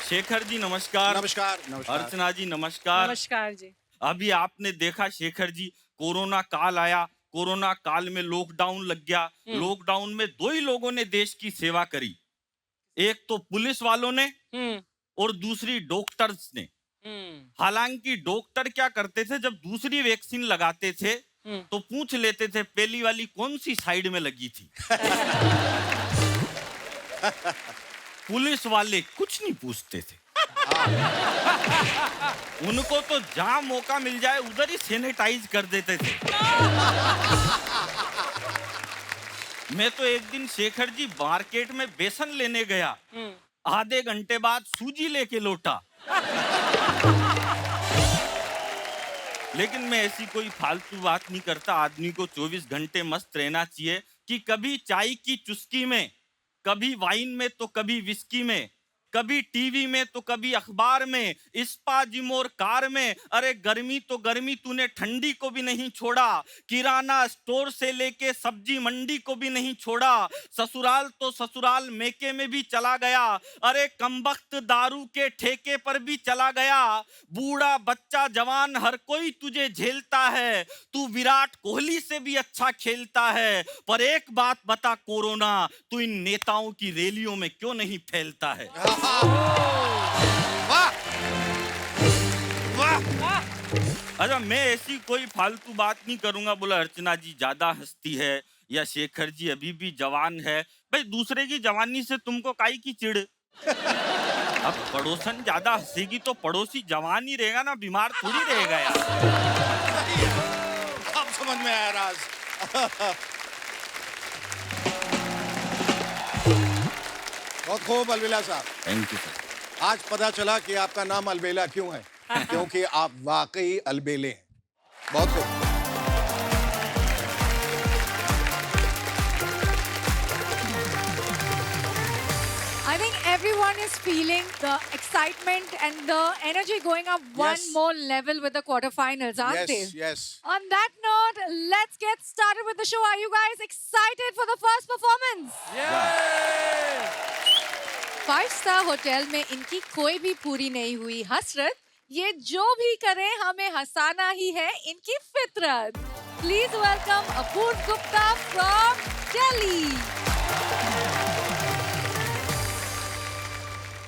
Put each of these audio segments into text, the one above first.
शेखर जी नमस्कार। नमस्कार। नमस्कार। अर्चना जी नमस्कार। नमस्कार जी। अभी आपने देखा शेखर जी, कोरोना काल आया, कोरोना काल में लॉकडाउन लग गया। लॉकडाउन में दो ही लोगों ने देश की सेवा करी, एक तो पुलिस वालों ने हम्म और दूसरी डॉक्टर्स ने। हम्म हालांकि डॉक्टर क्या करते थे, जब दूसरी वैक्सीन लगाते थे हम्म। तो पूछ लेते थे पहली वाली कौन सी साइड में लगी थी। पुलिस वाले कुछ नहीं पूछते थे। उनको तो जहां मौका मिल जाए उधर ही सैनिटाइज कर देते थे। मैं तो एक दिन शेखर जी मार्केट में बेसन लेने गया, आधे घंटे बाद सूजी लेके लौटा। लेकिन मैं ऐसी कोई फालतू बात नहीं करता। आदमी को 24 घंटे मस्त रहना चाहिए कि कभी चाय की चुस्की में, कभी वाइन में तो कभी विस्की में, कभी टीवी में तो कभी अखबार में, इस्पा जिम और कार में। अरे गर्मी तो गर्मी, तूने ठंडी को भी नहीं छोड़ा। किराना स्टोर से लेके सब्जी मंडी को भी नहीं छोड़ा। ससुराल तो ससुराल मेके में भी चला गया। अरे कमबख्त दारू के ठेके पर भी चला गया। बूढ़ा बच्चा जवान हर कोई तुझे झेलता है। तू विराट कोहली से भी अच्छा खेलता है। पर एक बात बता कोरोना, तू इन नेताओं की रैलियों में क्यों नहीं फैलता है? वाह वाह। अच्छा, मैं ऐसी कोई फालतू बात नहीं करूंगा। बोला अर्चना जी ज्यादा हंसती है या शेखर जी अभी भी जवान है। भाई दूसरे की जवानी से तुमको काई की चिढ़? अब पड़ोसन ज्यादा हंसेगी तो पड़ोसी जवान ही रहेगा ना, बीमार थोड़ी रहेगा यार। अब समझ में आया राज। बहुत खूब अलबेला साहब। Thank you sir. आज पता चला कि आपका नाम अलबेला क्यों है, क्योंकि आप वाकई अलबेले हैं। बहुत खूब। I think everyone is feeling the excitement and the energy going up one Yes. more level with the quarterfinals, aren't Yes, they? yes. On that note, let's get started with the show. Are you guys excited for the first performance? Five star hotel में इनकी कोई भी पूरी नहीं हुई हसरत। ये जो भी करें हमें हंसाना ही है इनकी फितरत। Please welcome Apurva Gupta from Delhi.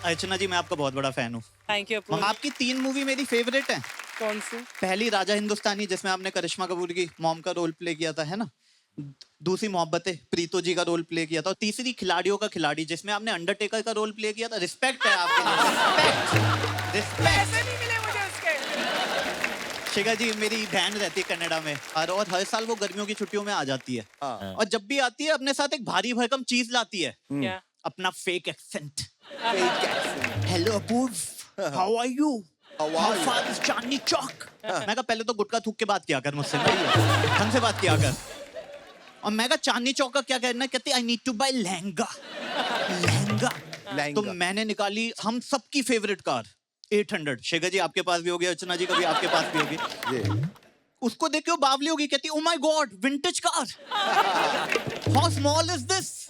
Archana ji, मैं आपका बहुत बड़ा फैन हूँ। Thank you. आपकी 3 मूवी मेरी फेवरेट है। कौन सी? पहली राजा हिंदुस्तानी, जिसमें आपने करिश्मा कपूर की मॉम का रोल प्ले किया था, है ना। दूसरी मोहब्बतें, प्रीतो जी का रोल प्ले किया था। और तीसरी खिलाड़ियों का खिलाड़ी, जिसमें आपने अंडरटेकर का रोल प्ले किया था। रिस्पेक्ट है आपके लिए। रिस्पेक्ट। पैसे नहीं मिले मुझे उसके। शिखा जी, मेरी बहन रहती है कनाडा में, और हर साल वो गर्मियों की छुट्टियों में आ जाती है। हाँ। और जब भी आती है अपने साथ एक भारी भरकम चीज लाती है, क्या? अपना fake accent. Fake accent. Hello Apurva, how are you? How are How you? far is Chandni Chowk? मैं कहा पहले तो गुटका थूक के बात किया कर मुझसे, ढंग से बात किया कर। और मैं कहा चांदनी चौक का क्या कहना है? कहती I need to buy lehenga. Lehenga. Lehenga. तो मैंने निकाली हम सबकी फेवरेट कार 800। शेखर जी आपके पास भी होगी, अर्चना जी कभी आपके पास भी होगी। ये उसको देख के वो बावली होगी, कहती ओ my God, vintage car. How small is this?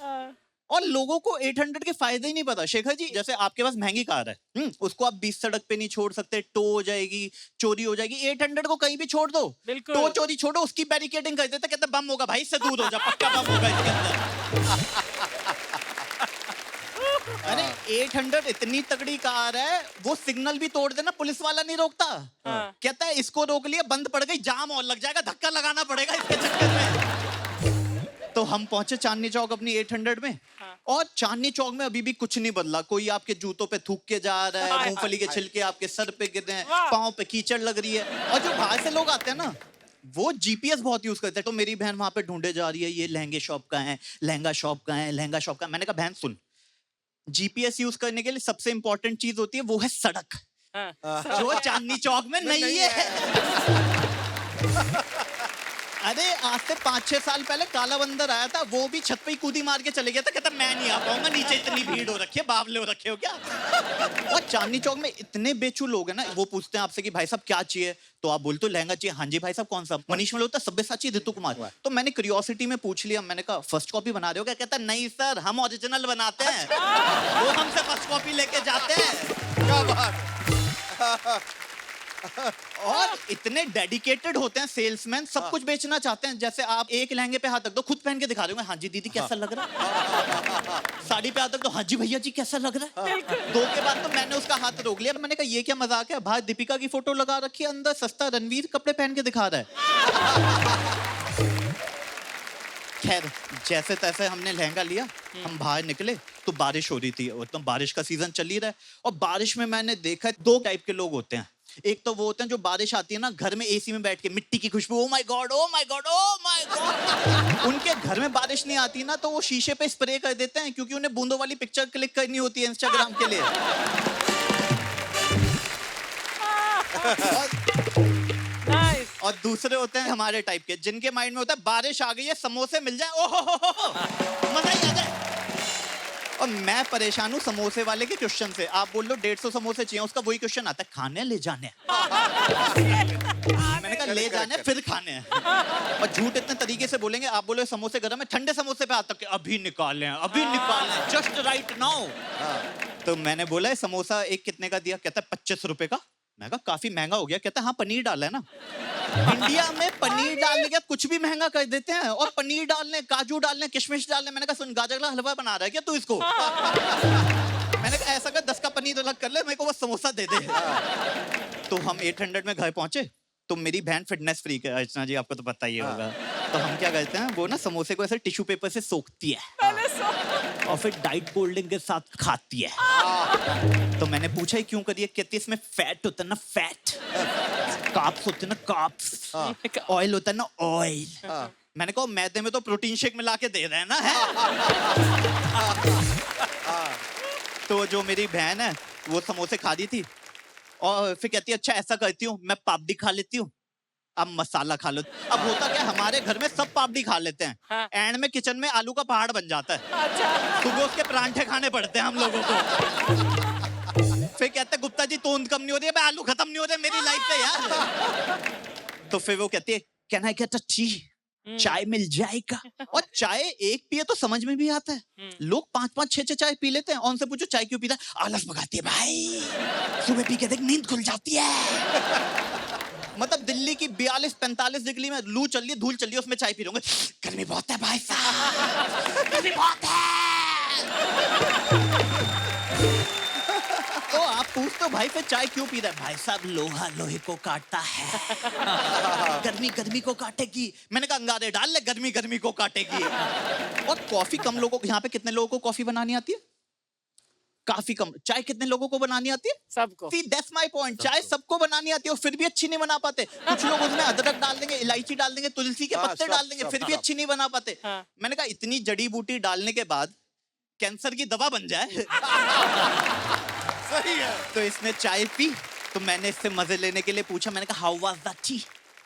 और लोगों को 800 के फायदे ही नहीं पता। शेखर जी, जैसे आपके पास महंगी कार है, उसको आप 20 सड़क पे नहीं छोड़ सकते, टो हो जाएगी, चोरी हो जाएगी। 800 को कहीं भी छोड़ दो, बिल्कुल। टो चोरी छोड़ो, उसकी बैरिकेडिंग कर देते, कहते बम होगा भाई, इससे दूर हो जा, पक्का बम होगा इसके अंदर। अरे 800 इतनी तगड़ी कार है, वो सिग्नल भी तोड़ देना पुलिस वाला नहीं रोकता। कहता है इसको रोक लिया, बंद पड़ गई, जाम और लग जाएगा, धक्का लगाना पड़ेगा इसके चक्कर में। तो हम पहुंचे चांदनी चौक अपनी 800 में। और चांदनी चौक में अभी भी कुछ नहीं बदला। कोई आपके जूतों पे थूक के जा रहा है, मूंगफली के छिलके आपके सर पे गिर रहे हैं, पाँव पे कीचड़ लग रही है। और जो बाहर से लोग आते हैं ना, वो जीपीएस बहुत यूज करते हैं। तो मेरी बहन वहां पे ढूंढे जा रही है, ये लहंगे शॉप का है, लहंगा शॉप का है, लहंगा शॉप का। मैंने कहा बहन सुन, जीपीएस यूज करने के लिए सबसे इंपॉर्टेंट चीज होती है, वो है सड़क, जो चांदनी चौक में नहीं है। अरे आज से 5-6 साल पहले काला बंदर आया था, वो भी छत पे ही कूदी मार के चले गया था। कहता मैं नहीं आ पाऊंगा, नीचे इतनी भीड़ हो रखी है, बावले हो रखे हो क्या। और चांदनी चौक में इतने बेचू लोग हैं ना, वो पूछते हैं आपसे कि भाई साहब क्या चाहिए, तो आप बोलते हो लहंगा चाहिए। हाँ जी भाई साहब कौन सा? मनीष मल्होत्रा, सब्यसाची, ऋतु कुमार। तो मैंने क्यूरियोसिटी में पूछ लिया, मैंने कहा फर्स्ट कॉपी बना रहे हो क्या? कहता नहीं सर, हम ओरिजिनल बनाते हैं, वो हमसे फर्स्ट कॉपी लेके जाते हैं। क्या बात। और इतने डेडिकेटेड होते हैं सेल्समैन, सब कुछ बेचना चाहते हैं। जैसे आप एक लहंगे पे हाथ रख दो, खुद पहन के दिखा दोगे, हाँ जी दीदी कैसा लग रहा है। साड़ी पे हाथ रख दो, हाँ जी भैया जी कैसा लग रहा है। दो के बाद तो मैंने उसका हाथ रोक लिया, मैंने कहा ये क्या मजाक है, बाहर दीपिका की फोटो लगा रखी है, अंदर सस्ता रणवीर कपड़े पहन के दिखा रहा है। खैर जैसे तैसे हमने लहंगा लिया, हम बाहर निकले तो बारिश हो रही थी, और तो बारिश का सीजन चल ही रहा है। और बारिश में मैंने देखा दो टाइप के लोग होते हैं। एक तो वो होते हैं जो बारिश आती है ना, घर में एसी में बैठ के मिट्टी की खुशबू, oh my God oh my God oh my God. उनके घर में बारिश नहीं आती ना तो वो शीशे पे स्प्रे कर देते हैं, क्योंकि उन्हें बूंदों वाली पिक्चर क्लिक करनी होती है इंस्टाग्राम के लिए। नाइस। और दूसरे होते हैं हमारे टाइप के, जिनके माइंड में होता है बारिश आ गई है, समोसे मिल जाए, ओहो मजा ही आ जाए। और मैं परेशान हूँ समोसे वाले के क्वेश्चन से। आप बोल लो 150 समोसे चाहिए, उसका वही क्वेश्चन आता है, खाने ले जाने। मैंने कहा ले जाने फिर खाने हैं। और झूठ इतने तरीके से बोलेंगे, आप बोले समोसे गर्म है, ठंडे समोसे पे आता है, अभी निकाल लें जस्ट राइट नाउ। तो मैंने बोला समोसा एक कितने का दिया, कहता है 25 रुपए का। मैं कहा काफी महंगा हो गया, कहता है हाँ पनीर डाला है ना। इंडिया में पनीर डालने के कुछ भी महंगा कर देते हैं, और पनीर डालने, काजू डालने, किशमिश डालने। मैंने कहा सुन, गाजर का हलवा बना रहा है क्या तू इसको? मैंने कहा ऐसा कर 10 का पनीर अलग कर ले, मेरे को बस समोसा दे दे। तो हम 800 में घर पहुंचे, तो मेरी बहन फिटनेस फ्रीक है, अर्चना जी आपको तो पता ही होगा। तो हम क्या करते हैं, वो ना समोसे को ऐसे टिश्यू पेपर से सोखती है और फिर डाइट कोल्ड ड्रिंक के साथ खाती है। तो मैंने पूछा ही क्यों करिए, कहती है इसमें फैट होता है ना, फैट, कार्ब्स होते हैं ना, कार्ब्स, ऑयल होता है ना, ऑयल। मैंने कहा मैदे में तो प्रोटीन शेक मिला के दे रहे हैं ना, है? तो जो मेरी बहन है वो समोसे खा दी थी, और फिर कहती है अच्छा ऐसा करती हूँ, मैं पापड़ी खा लेती हूँ, अब मसाला खा लो। अब होता क्या, हमारे घर में सब पापड़ी खा लेते हैं, हाँ। एंड में किचन में आलू का पहाड़ बन जाता है। अच्छा। सुबह उसके परांठे खाने पड़ते हैं हम लोगों को। फिर कहते हैं गुप्ता जी तोंद कम नहीं हो रही है, आलू खत्म नहीं हो रहे मेरी लाइफ से यार। तो फिर वो कहती है can I get a T, चाय मिल जाएगा। और चाय एक पिए तो समझ में भी आता है, लोग 5-5 6-6 चाय पी लेते हैं, और उनसे पूछो चाय क्यों पीता है, आलस भगाती है भाई, सुबह पी के देख नींद खुल जाती है। मतलब दिल्ली की 42-45 डिग्री में लू चल रही है, धूल चल रही है, उसमें चाय पी रहे होंगे, गर्मी बहुत है भाई साहब, गर्मी बहुत है। तो आप पूछते हो भाई फिर चाय क्यों पी रहा है, भाई साहब लोहा लोहे को काटता है, गर्मी गर्मी को काटेगी। मैंने कहा अंगारे डाल ले, गर्मी गर्मी को काटेगी। और कॉफी कम लोगों को, यहाँ पे कितने लोगों को कॉफी बनानी आती है? काफी कम। चाय कितने लोगों को बनानी आती है? सबको। See, that's my point. चाय सबको बनानी आती है, और फिर भी अच्छी नहीं बना पाते। कुछ लोग उसमें अदरक डाल देंगे, इलायची डाल देंगे, तुलसी के पत्ते डाल देंगे, फिर भी अच्छी नहीं बना पाते। हाँ। मैंने कहा इतनी जड़ी बूटी डालने के बाद कैंसर की दवा बन जाए। सही है। तो इसने चाय पी, तो मैंने इससे मजे लेने के लिए पूछा, मैंने कहा हाउ वाज द टी,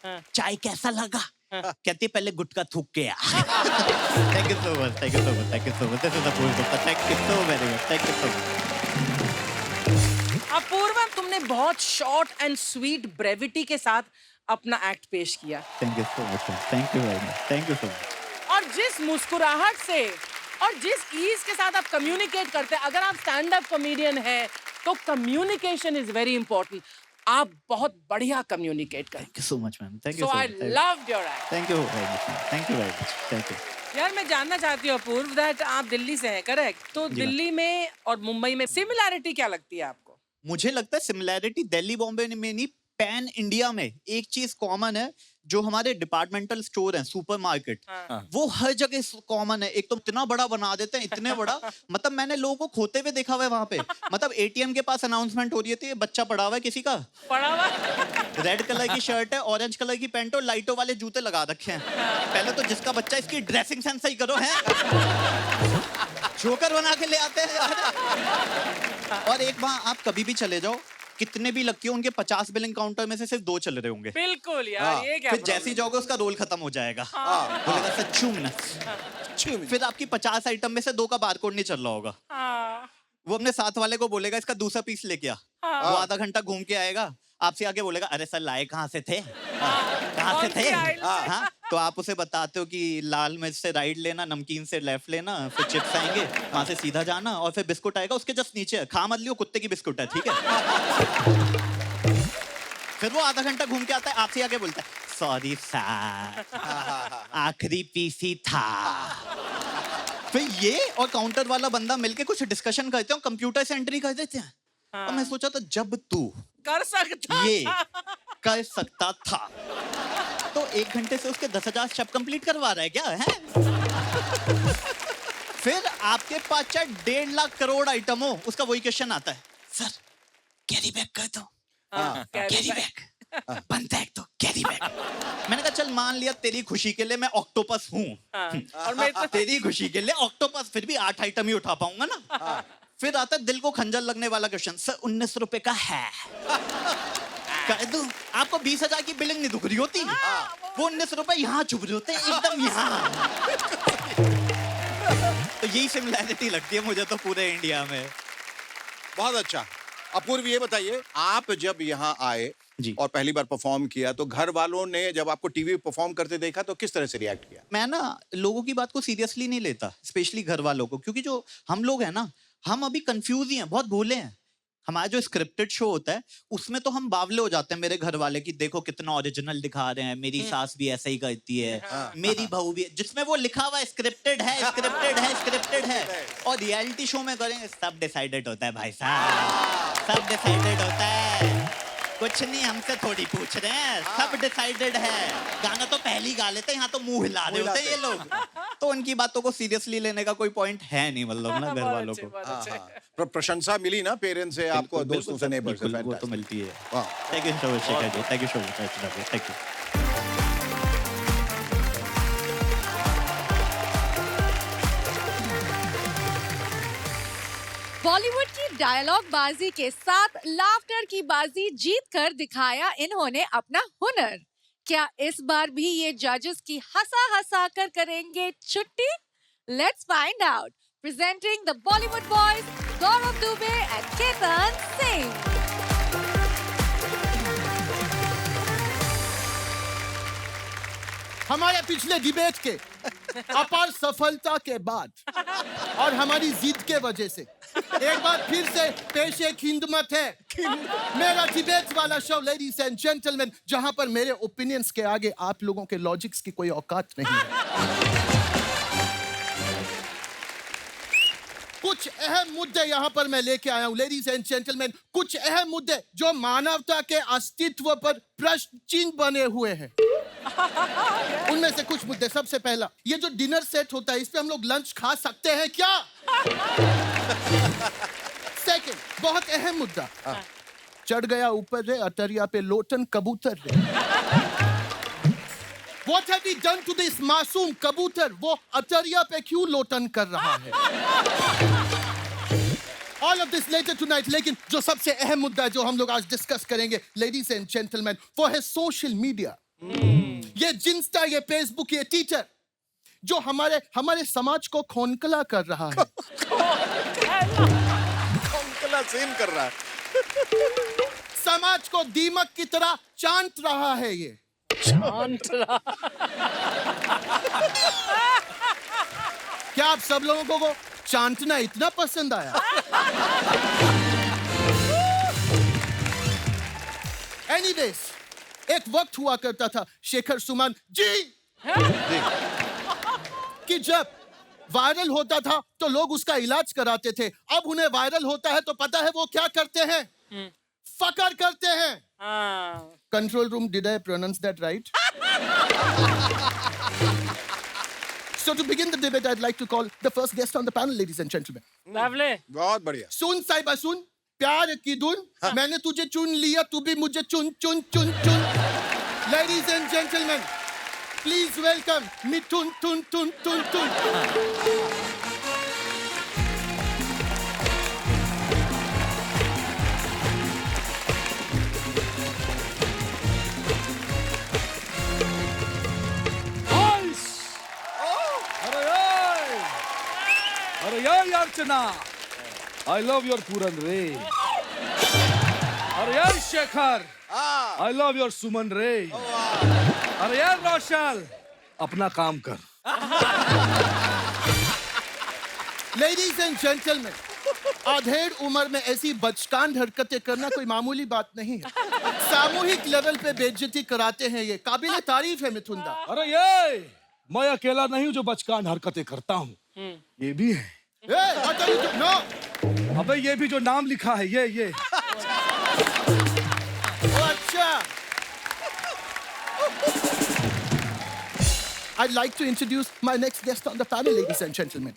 चाय कैसा लगा? कहती है पहले गुटखा थूक के आ। Thank you so much, thank you so much, thank you so much, this is the full Gupta, thank you so very much, thank you so much. Apurva, तुमने बहुत शॉर्ट एंड स्वीट ब्रेविटी के साथ अपना एक्ट पेश किया, thank you so much, thank you very much, thank you so much. और जिस मुस्कुराहट से और जिस ईज के साथ आप कम्युनिकेट करते हैं, अगर आप स्टैंड अप कॉमेडियन हैं तो कम्युनिकेशन इज वेरी इंपॉर्टेंट। आप बहुत बढ़िया कम्युनिकेट करते thank you so much ma'am, thank you हैं। So so I much, loved your act. Thank you very much, thank you very much, thank you. यार मैं जानना चाहती हूँ अपूर्व, दैट आप दिल्ली से हैं, करेक्ट? तो जी दिल्ली में और मुंबई में सिमिलैरिटी क्या लगती है आपको? मुझे लगता है सिमिलैरिटी दिल्ली बॉम्बे में नहीं, पैन इंडिया में एक चीज कॉमन है, जो हमारे डिपार्टमेंटल स्टोर हैं, सुपरमार्केट, वो हर जगह कॉमन है। एक तो इतना बड़ा बना देते हैं, इतने बड़ा, मतलब मैंने लोगों को खोते हुए देखा हुआ है वहां पे। मतलब एटीएम के पास अनाउंसमेंट हो रही थी, बच्चा पड़ा हुआ है किसी का, पड़ा हुआ रेड कलर की शर्ट है, ऑरेंज कलर की पैंट और लाइटों वाले जूते लगा रखे हैं। पहले तो जिसका बच्चा, इसकी ड्रेसिंग सेंस सही करो, है जोकर बना के ले आते हैं यार। और एक वहां आप कभी भी चले जाओ, कितने भी लकी हो, उनके 50 बिलिंग काउंटर में से सिर्फ 2 चल रहे होंगे। बिल्कुल यार, ये क्या फिर problem जैसे ही है? जाओगे उसका रोल खत्म हो जाएगा, बोलेगा सच्चू मिनट। फिर आपकी 50 आइटम में से 2 का बारकोड नहीं चल रहा होगा, हाँ, वो अपने साथ वाले को बोलेगा इसका दूसरा पीस लेके आ, वो आधा घंटा घूम के आएगा, आपसे आगे बोलेगा अरे सर लाए कहाँ से थे, कहाँ से कौन थे, सी aisle से? हाँ, तो आप उसे बताते हो कि लाल मिर्च से राइट लेना, नमकीन से लेफ्ट लेना, फिर चिप्स आएंगे, वहां से सीधा जाना और फिर बिस्कुट आएगा उसके जस्ट नीचे। खा मत लियो, कुत्ते की बिस्कुट है, ठीक है? फिर वो आधा घंटा घूम के आता है, आपसे आके बोलता है सॉरी सर, आखिरी पीसी था। फिर ये और काउंटर वाला बंदा मिलके कुछ डिस्कशन करते हो, कंप्यूटर से एंट्री कर देते हैं। और मैं सोचा था जब तू कर सकता ये था। कर सकता था तो 1 घंटे से उसके 10,000 स्टेप कंप्लीट करवा रहा है क्या है? फिर आपके पास चाहे 1.5 लाख करोड़ आइटम हो, उसका वही क्वेश्चन आता है, सर कैरी बैग कर दो, कैरी बैग बनता है तो कैरी बैग। मैंने कहा चल मान लिया तेरी खुशी के लिए मैं ऑक्टोपस हूँ, और मैं इतना तेरी खुशी के लिए ऑक्टोपस, फिर भी 8 आइटम ही उठा पाऊंगा ना। फिर आता है दिल को खंजर लगने वाला क्वेश्चन, सर 19 रुपए का है, कह दूं? आपको 20,000 की बिलिंग नहीं दुख रही होती, वो 19 रुपए यहाँ चुभ रहे होते हैं, एकदम यहाँ। तो यही सिमिलैरिटी लगती है मुझे तो पूरे इंडिया में। बहुत अच्छा। अपूर्व, ये बताइए, आप जब यहाँ आए जी। और पहली बार परफॉर्म किया तो घर वालों ने जब आपको टीवी परफॉर्म करते देखा तो किस तरह से रिएक्ट किया? मैं ना लोगों की बात को सीरियसली नहीं लेता, स्पेशली घर वालों को, क्योंकि जो हम लोग हैं ना, हम अभी कंफ्यूज ही हैं, बहुत भोले हैं। हमारा जो स्क्रिप्टेड शो होता है उसमें तो हम बावले हो जाते हैं, मेरे घर वाले की देखो कितना ओरिजिनल दिखा रहे हैं, मेरी सास भी ऐसा ही करती है, मेरी बहू भी, जिसमें वो लिखा हुआ है स्क्रिप्टेड है, स्क्रिप्टेड है, स्क्रिप्टेड है। और रियलिटी शो में करेंगे सब डिसाइडेड होता है भाई साहब, सब डिसाइडेड होता है, कुछ नहीं हमसे थोड़ी पूछ रहे हैं, सब डिसाइडेड है। गाना तो पहली गा लेते हैं, यहाँ तो मुंह हिला रहे होते हैं ये लोग। तो उनकी बातों को सीरियसली लेने का कोई पॉइंट है नहीं, मतलब ना घर वालों को। प्रशंसा मिली ना पेरेंट्स से आपको, बिल्कुल, दोस्तों से, नेबर्स से? बिल्कुल, वो तो मिलती है। वाह। Thank you so much Shekhar ji, thank you so much, thank you. Bollywood की डायलॉग बाजी के साथ लाफ्टर की बाजी जीत कर दिखाया इन्होंने अपना हुनर। क्या इस बार भी ये जजेस की हंसा कर करेंगे छुट्टी? Let's find out. Presenting the Bollywood boys Gaurav Dubey and Ketan Singh. हमारे पिछले डिबेट के अपार सफलता के बाद और हमारी जीत के वजह से एक बार फिर से पेश खिदमत है मेरा डिबेट वाला शो, लेडीज एंड जेंटलमैन, जहां पर मेरे ओपिनियंस के आगे आप लोगों के लॉजिक्स की कोई औकात नहीं है। कुछ अहम मुद्दे यहाँ पर मैं लेके आया हूँ लेडीज एंड जेंटलमैन, कुछ अहम मुद्दे जो मानवता के अस्तित्व पर प्रश्न चिन्ह बने हुए हैं। उनमें से कुछ मुद्दे, सबसे पहला, ये जो डिनर सेट होता है इस पे हम लोग लंच खा सकते हैं क्या? सेकंड, बहुत अहम मुद्दा, चढ़ गया ऊपर रे अटरिया पे लोटन कबूतर रे। What have we done to this मासूम कबूतर? वो अटरिया पे क्यों लोटन कर रहा है? All of this later tonight, लेकिन जो सबसे अहम मुद्दा जो हम लोग आज डिस्कस करेंगे लेडीज एंड जेंटलमैन, वो है सोशल मीडिया। ये जिंस्टा, ये फेसबुक, ये ट्विटर जो हमारे समाज को खोखला कर रहा है। खोखला सीन कर रहा है। समाज को दीमक की तरह चांट रहा है ये। क्या आप सब लोगों को चांटना इतना पसंद आया? एनीवेज, एक वक्त हुआ करता था शेखर सुमन जी कि जब वायरल होता था तो लोग उसका इलाज कराते थे। अब उन्हें वायरल होता है तो पता है वो क्या करते हैं? फकर करते हैं। Control room, did I pronounce that right? So to begin the debate, I'd like to call the first guest on the panel, ladies and gentlemen. Lovely. बहुत बढ़िया। सुन साहिबा सुन, प्यार की धुन, मैंने तुझे चुन लिया, तू भी मुझे चुन चुन चुन चुन। Ladies and gentlemen, please welcome मिथुन तुन तुन तुन तुन। अरे यार अर्चना, I love your पूरन रे। अरे यार शेखर, I love your सुमन रे। अरे यार रोशल, अपना काम कर। लेडीज एंड जेंटलमैन, आधेड़ उम्र में ऐसी बचकान हरकतें करना कोई मामूली बात नहीं है। सामूहिक लेवल पे बेइज्जती कराते हैं, ये काबिल तारीफ है मिथुन दा। अरे ये मैं अकेला नहीं हूँ जो बचकान हरकतें करता हूँ, ये भी है। what are you doing? No! अबे ये भी जो नाम लिखा है ये Oh, अच्छा। I'd like to introduce my next guest on the panel, ladies and gentlemen.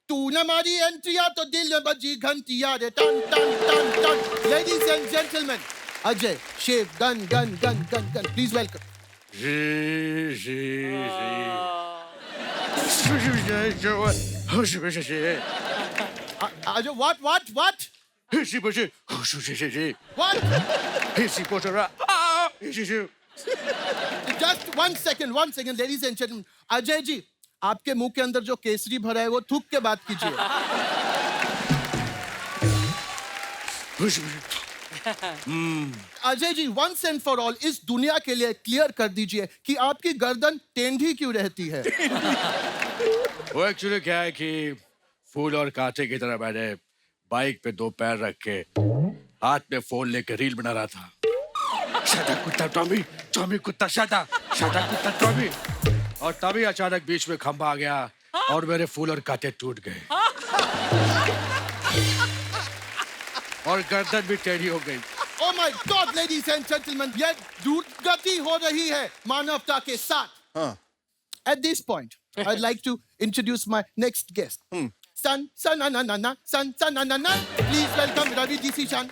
तू न मारी एंट्रिया तो दिल में बजी घंटिया रे टन टन टन टन। Ladies and gentlemen, अजय शेव गन गन गन गन गन, please welcome. Ajay what? What? Just one second, ladies and gentlemen. Ajay ji, आपके मुंह के अंदर जो केसरी भरा है वो थूक के बात कीजिए। Ajay ji, once and for all इस दुनिया के लिए क्लियर कर दीजिए कि आपकी गर्दन टेढ़ी क्यों रहती है? वो एक्चुअली क्या है कि फूल और कांटे की तरह मैंने बाइक पे दो पैर रख के हाथ में फोन लेकर रील बना रहा था। शाटा कुत्ता टॉमी, टॉमी कुत्ता शाटा, शाटा कुत्ता टॉमी। और तभी अचानक बीच में खंभा आ गया और मेरे फूल और कांटे टूट गए और गर्दन भी टेढ़ी हो गई। Oh my God, ladies and gentlemen, ये दुर्गति हो रही है मानवता के साथ। हाँ। At this point, I'd like to introduce my next guest. San na na na na, san na na na. Please welcome Ravi DC Chan.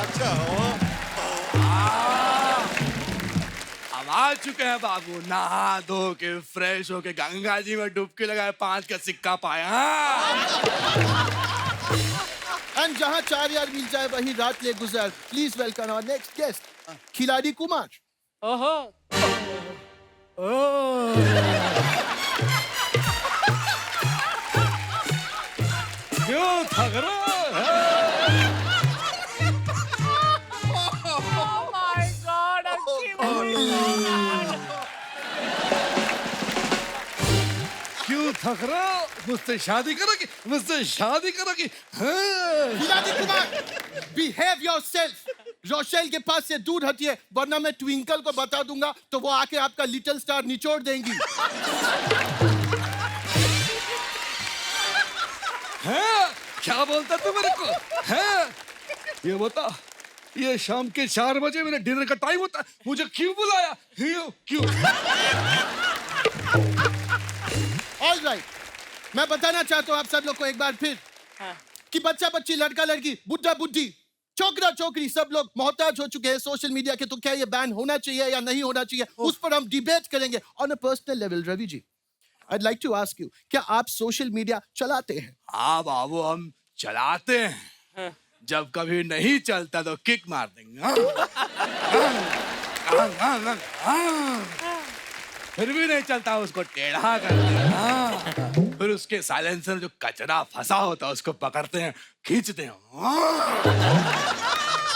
अच्छा हो। अब आ चुके हैं बाबू, नहा धो के फ्रेश होके गंगा जी में डुबकी लगाए 5 का सिक्का पाया। And जहाँ 4 यार मिल जाए वही रात ले गुजर। Please welcome our next guest, खिलाड़ी कुमार। ओहो, क्यों थक रहा है? oh my God, क्यों थक रहा? मुझसे शादी करोगी? मुझसे शादी करोगी? हाँ। खिलाड़ी कुमार, behave yourself. रोशेल के पास से दूर हटिए, वरना मैं ट्विंकल को बता दूंगा तो वो आके आपका लिटिल स्टार निचोड़ देंगी। हैं? क्या बोलता तू मेरे को? हैं? ये बता, ये शाम के 4 बजे मेरे डिनर का टाइम होता है, मुझे क्यों बुलाया? क्यों? All right, मैं बताना चाहता हूँ आप सब लोग को एक बार फिर कि बच्चा बच्ची, लड़का लड़की, बुढ़ा बुढ़ी, छोकरा छोकरी, सब लोग मोहताज हो चुके हैं सोशल मीडिया के। तो क्या ये बैन होना चाहिए या नहीं होना चाहिए, उस पर हम डिबेट करेंगे on a personal level. Ravi ji, I'd like to ask you, क्या आप सोशल मीडिया चलाते हैं? हाँ बाबू, हम चलाते हैं। जब कभी नहीं चलता तो किक मार देंगे। फिर भी नहीं चलता उसको टेढ़ा करते हैं। फिर उसके साइलेंसर जो कचरा फंसा होता है उसको पकड़ते हैं, खींचते हैं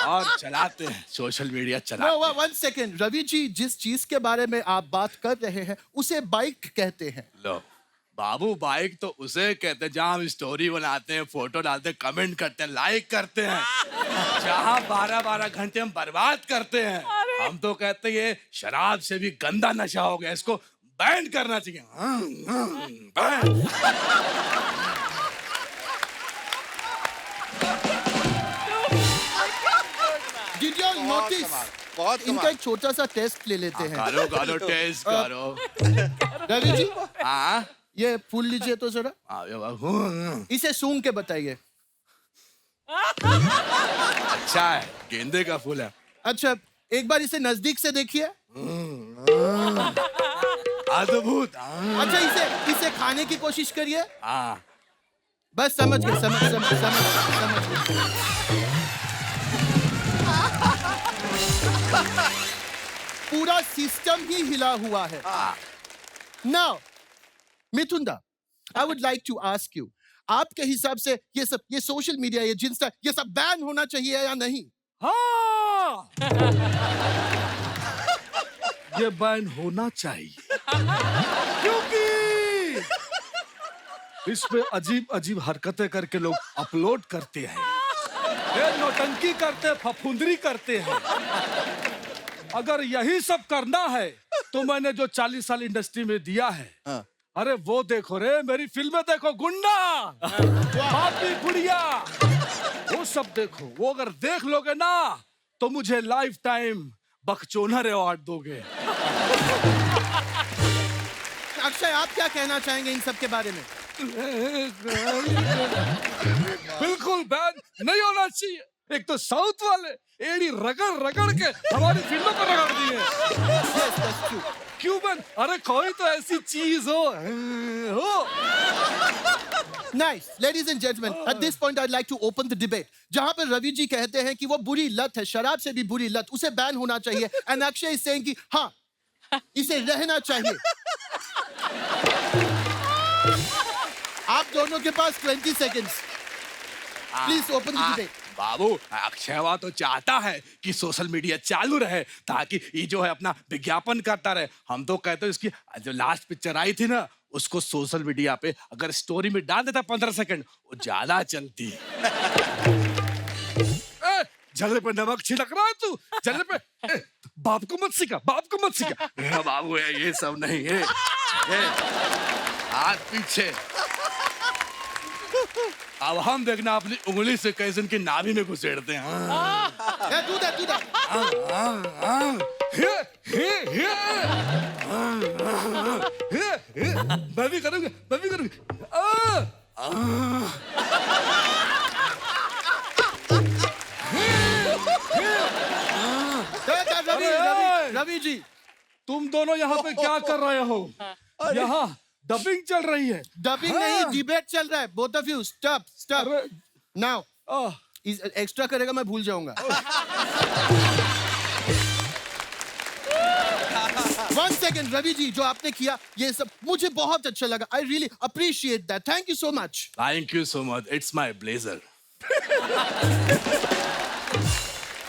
और चलाते हैं, सोशल मीडिया चलाते हैं। वन सेकेंड रवि जी, जिस चीज के बारे में आप बात कर रहे हैं उसे बाइक कहते हैं। लो बाबू, बाइक तो उसे कहते हैं जहाँ हम स्टोरी बनाते हैं, फोटो डालते हैं, कमेंट करते हैं, लाइक करते हैं, जहाँ 12-12 घंटे हम बर्बाद करते हैं। हम तो कहते हैं ये शराब से भी गंदा नशा हो गया, इसको बैन करना चाहिए। बैन। Did you notice? बहुत इनका कमाल। एक छोटा सा टेस्ट ले लेते हैं। करो टेस्ट करो। रवि जी, हाँ ये फूल लीजिए तो जरा, इसे सूंघ के बताइए। अच्छा है, गेंदे का फूल है। अच्छा, एक बार इसे नजदीक से देखिए। अद्भुत। अच्छा, इसे खाने की कोशिश करिए। हाँ बस समझ गए, समझ गए। पूरा सिस्टम ही हिला हुआ है। Now Mithun da, I would like to ask you, आपके हिसाब से ये सोशल मीडिया, ये जिंस्टा, ये सब बैन होना चाहिए या नहीं? हाँ, ये बैन होना चाहिए क्योंकि इस पे अजीब अजीब हरकतें करके लोग अपलोड करते हैं, ये नौटंकी करते, फफूंदरी करते हैं। अगर यही सब करना है तो मैंने जो 40 साल इंडस्ट्री में दिया है, अरे वो देखो रे, मेरी फिल्में देखो, गुंडा, बापी गुड़िया, वो सब देखो। वो अगर देख लोगे ना तो मुझे लाइफ टाइम बकचोनर अवार्ड दोगे। अक्षय, आप क्या कहना चाहेंगे इन सब के बारे में? बिल्कुल बैन नहीं होना चाहिए। एक तो साउथ वाले एड़ी रगड़ रगड़ के हमारी फिल्मों पर रगड़ दिए। Yes, that's true. क्यों बैन? अरे कोई तो ऐसी चीज हो। Nice, ladies and gentlemen. At this point, I'd like to open the debate. जहाँ पर रवि जी कहते हैं कि वो बुरी लत है, शराब से भी बुरी लत, उसे बैन होना चाहिए। And Akshay is saying कि हाँ, इसे रहना चाहिए। आप दोनों के पास 20 seconds. Please open the debate. बाबू, अक्षयवा तो चाहता है कि सोशल मीडिया चालू रहे ताकि ये जो है अपना विज्ञापन करता रहे। हम तो कहते हैं इसकी जो लास्ट पिक्चर आई थी ना, उसको सोशल मीडिया पे अगर स्टोरी में डाल देता 15 सेकंड, वो ज्यादा चलती। जले पे नमक छिड़क रहा है तू, जले पे। बाप को मत सिखा, बाप को मत सिखा। बाबू ये सब नहीं है, हाथ पीछे। अब हम देखना अपनी उंगली से कैसे इनकी नाभि में घुसेड़ते हैं। Yeah, do that, do that. मैं भी करूंगी, मैं भी करूंगी। रवि जी, तुम दोनों यहाँ पे क्या कर रहे हो? यहाँ डबिंग चल रही है। डबिंग नहीं, डिबेट चल रहा है। Both of you stop stop now. Extra करेगा मैं भूल जाऊंगा। 1 second, रवि जी, जो आपने किया ये सब मुझे बहुत अच्छा लगा। I really appreciate that. Thank you so much. Thank you so much, it's my blazer.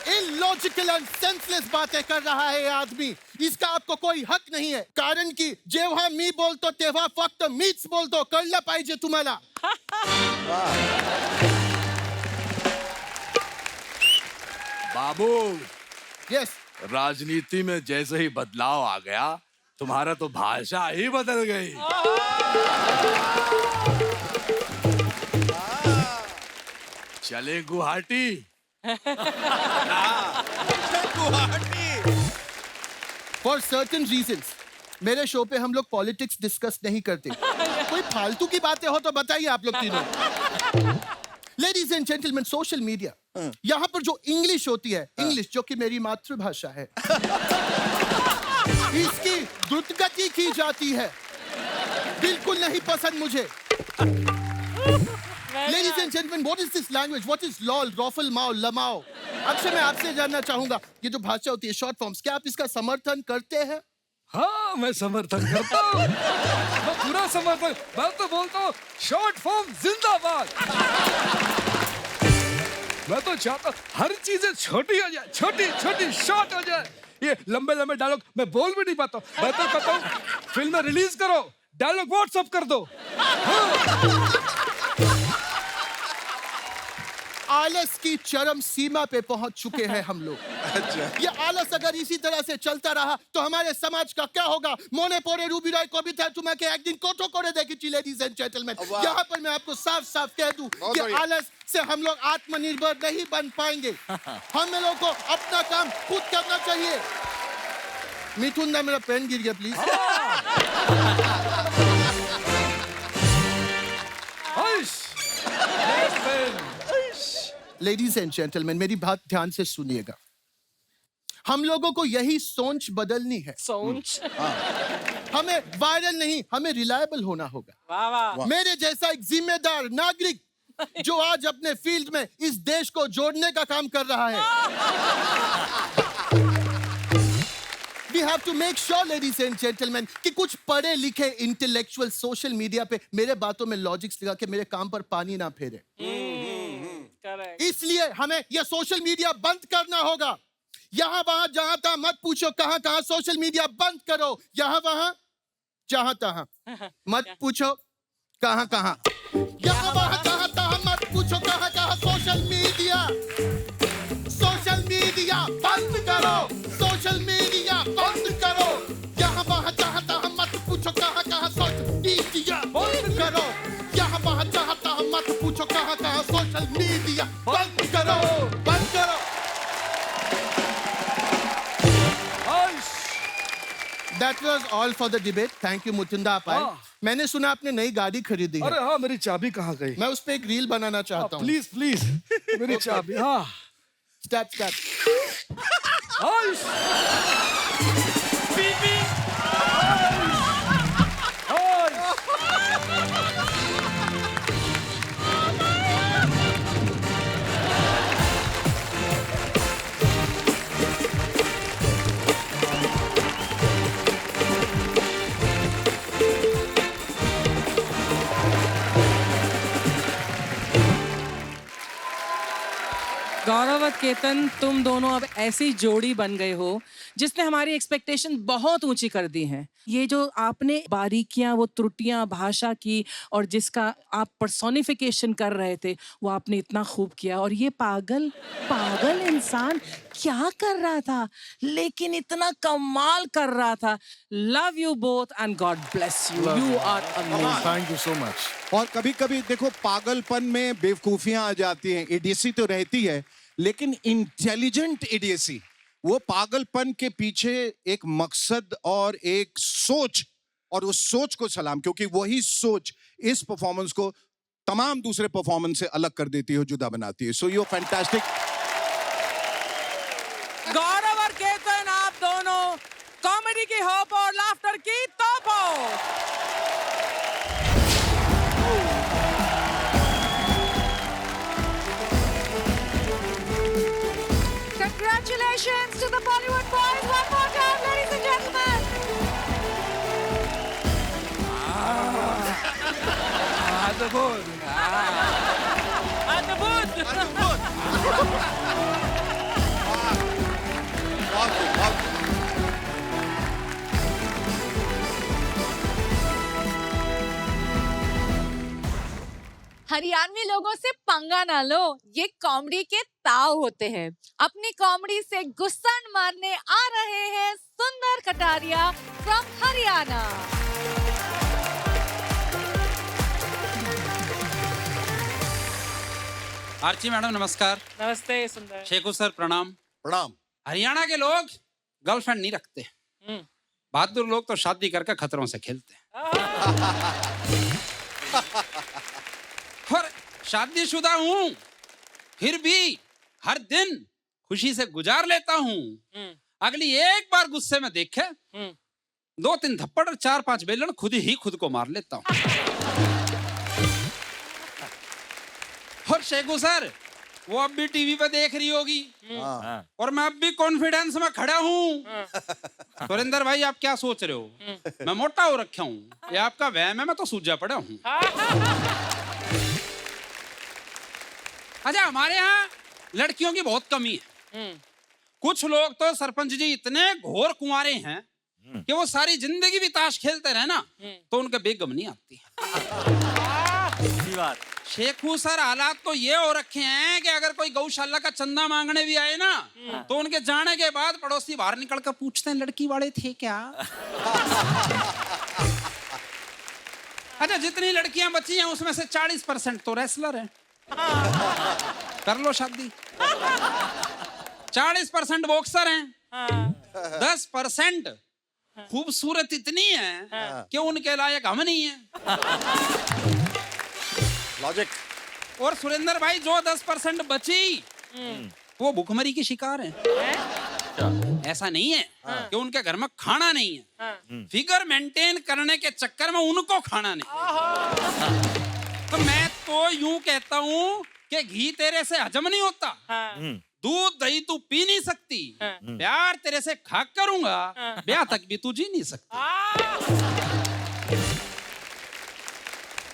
Illogical and senseless बातें कर रहा है ये आदमी। इसका आपको कोई हक नहीं है, कारण की जेव्हा मी बोलतो तेव्हा फक्त मीच बोलतो, कळलं पाहिजे तुम्हाला। बाबू, यस, राजनीति में जैसे ही बदलाव आ गया, तुम्हारा तो भाषा ही बदल गई। चले गुवाहाटी। फॉर सर्टेन रीजंस मेरे शो पे हम लोग पॉलिटिक्स डिस्कस नहीं करते। कोई फालतू की बातें हो तो बताइए आप लोग तीनों। Ladies and gentleman, social media, यहाँ पर जो इंग्लिश होती है, इंग्लिश जो कि मेरी मातृभाषा है, इसकी द्रुतगति की जाती है, बिल्कुल नहीं पसंद मुझे। Ladies and gentlemen, what is this language? What is lol, rofl, mao, lamao? Akshay, मैं आपसे जानना चाहूंगा, ये जो भाषा होती है शॉर्ट फॉर्म्स, क्या आप इसका समर्थन करते हैं? हाँ, मैं समर्थन करता हूँ। मैं पूरा समर्थन। मैं तो बोलता हूँ शॉर्ट फॉर्म जिंदाबाद। मैं तो चाहता हूँ हर चीजें छोटी हो जाए, छोटी छोटी शॉर्ट हो जाए। ये लंबे लंबे डायलॉग मैं बोल भी नहीं पाता हूँ। मैं तो कहता हूँ फिल्म रिलीज करो, डायलॉग व्हाट्सएप कर दो। आलस की चरम सीमा पे पहुंच चुके हैं हम लोग। ये आलस अगर इसी तरह से चलता रहा तो हमारे समाज का क्या होगा? मोने पोरे रूबी रॉय को भी था तुम्हें एक दिन कोठो कोरे देखी। लेडीज एंड जेंटलमैन, यहाँ पर मैं आपको साफ साफ कह दूं कि आलस से हम लोग आत्मनिर्भर नहीं बन पाएंगे। हम लोगों को अपना काम खुद करना चाहिए। मिथुन दा, मेरा पेन गिर गया प्लीज। लेडीज एंड जेंटलमैन, मेरी बात ध्यान से सुनिएगा। हम लोगों को यही सोच बदलनी है। सोच? हमें वायरल नहीं, हमें रिलायबल होना होगा। वाह वाह। मेरे जैसा एक जिम्मेदार नागरिक जो आज अपने फील्ड में इस देश को जोड़ने का काम कर रहा है। We have to make sure, ladies and gentlemen, कि कुछ पढ़े लिखे इंटेलेक्चुअल सोशल मीडिया पे मेरे बातों में लॉजिक्स लगा के मेरे काम पर पानी ना फेरे। इसलिए हमें यह सोशल मीडिया बंद करना होगा। यहाँ वहां जहां तहां मत पूछो कहाँ कहाँ सोशल मीडिया बंद करो। यहाँ वहां जहां तहां मत पूछो कहाँ कहाँ। यहाँ वहां जहां तहां मत पूछो कहाँ कहाँ सोशल मीडिया बंद करो। सोशल मीडिया बंद करो। यहाँ वहां जहां तहां मत पूछो कहाँ कहाँ सोशल मीडिया बंद करो। यहाँ वहां जहां तहां मत पूछो कहाँ कहाँ सोशल मीडिया बंद करो। बंद करो। That was all for the debate. Thank you मुचुंदा अपाय। मैंने सुना आपने नई गाड़ी खरीदी है। अरे हाँ, मेरी चाबी कहाँ गई? मैं उस पे एक रील बनाना चाहता हूँ। प्लीज प्लीज मेरी चाबी। हाँ Step. गौरव और केतन, तुम दोनों अब ऐसी जोड़ी बन गए हो जिसने हमारी एक्सपेक्टेशन बहुत ऊंची कर दी है। ये जो आपने बारीकियां, वो त्रुटियां भाषा की और जिसका आप पर्सोनिफिकेशन कर रहे थे, वो आपने इतना खूब किया। और ये पागल इंसान क्या कर रहा था, लेकिन इतना कमाल कर रहा था। Love you both and God bless you. You are amazing. Thank you so much. और कभी कभी देखो पागलपन में बेवकूफियां आ जाती हैं, इडियसी तो रहती है, लेकिन इंटेलिजेंट इडियसी, वो पागलपन के पीछे एक मकसद और एक सोच, और उस सोच को सलाम, क्योंकि वही सोच इस परफॉर्मेंस को तमाम दूसरे परफॉर्मेंस से अलग कर देती है, जुदा बनाती है। So you fantastic. गौरव और केतन, आप दोनों कॉमेडी की होप और लाफ्टर की तोप हो। Congratulations to the Bollywood boys one more time, ladies and gentlemen. Haryanvi लोगों से पंगा ना लो, ये कॉमेडी के ताव होते हैं। अपनी कॉमेडी से गुस्सा मारने आ रहे हैं सुंदर कटारिया फ्रॉम हरियाणा। आर्ची मैडम नमस्कार। नमस्ते सुंदर। शेखू सर प्रणाम। प्रणाम। हरियाणा के लोग गर्लफ्रेंड नहीं रखते। बहादुर लोग तो शादी करके खतरों से खेलते हैं। और शादीशुदा हूँ, फिर भी हर दिन खुशी से गुजार लेता हूँ। अगली एक बार गुस्से में देखे 2-3 थप्पड़ और 4-5 बेलन खुद ही खुद को मार लेता हूँ। और शेखू सर, वो अब भी टीवी पे देख रही होगी, और मैं अब भी कॉन्फिडेंस में खड़ा हूँ। सुरेंद्र भाई, आप क्या सोच रहे हो? मैं मोटा हो रखा हूँ, ये आपका वहम है, मैं तो सूजा पड़ा हूँ। अच्छा, हमारे यहाँ लड़कियों की बहुत कमी है। कुछ लोग तो सरपंच जी इतने घोर कुंवारे हैं कि वो सारी जिंदगी भी ताश खेलते रहे ना, तो उनके बेगम नहीं आती। बात। शेखू सर, हालात तो ये हो रखे हैं कि अगर कोई गौशाला का चंदा मांगने भी आए ना, तो उनके जाने के बाद पड़ोसी बाहर निकल कर पूछते हैं, लड़की वाले थे क्या? अच्छा, जितनी लड़कियां बची हैं उसमें से 40% तो रेसलर हैं। कर लो शादी। 40% बॉक्सर हैं। 10% खूबसूरत इतनी है कि उनके लायक हम नहीं है। लॉजिक। और सुरेंद्र भाई, जो 10% बची वो भूखमरी की शिकार है। ऐसा नहीं है कि उनके घर में खाना नहीं है, फिगर मेंटेन करने के चक्कर में उनको खाना नहीं। तो मैं तो यूं कहता हूं कि घी तेरे से हजम नहीं होता, दूध दही तू पी नहीं सकती, प्यार तेरे से खा करूंगा, ब्याह तक भी तू जी नहीं सकती।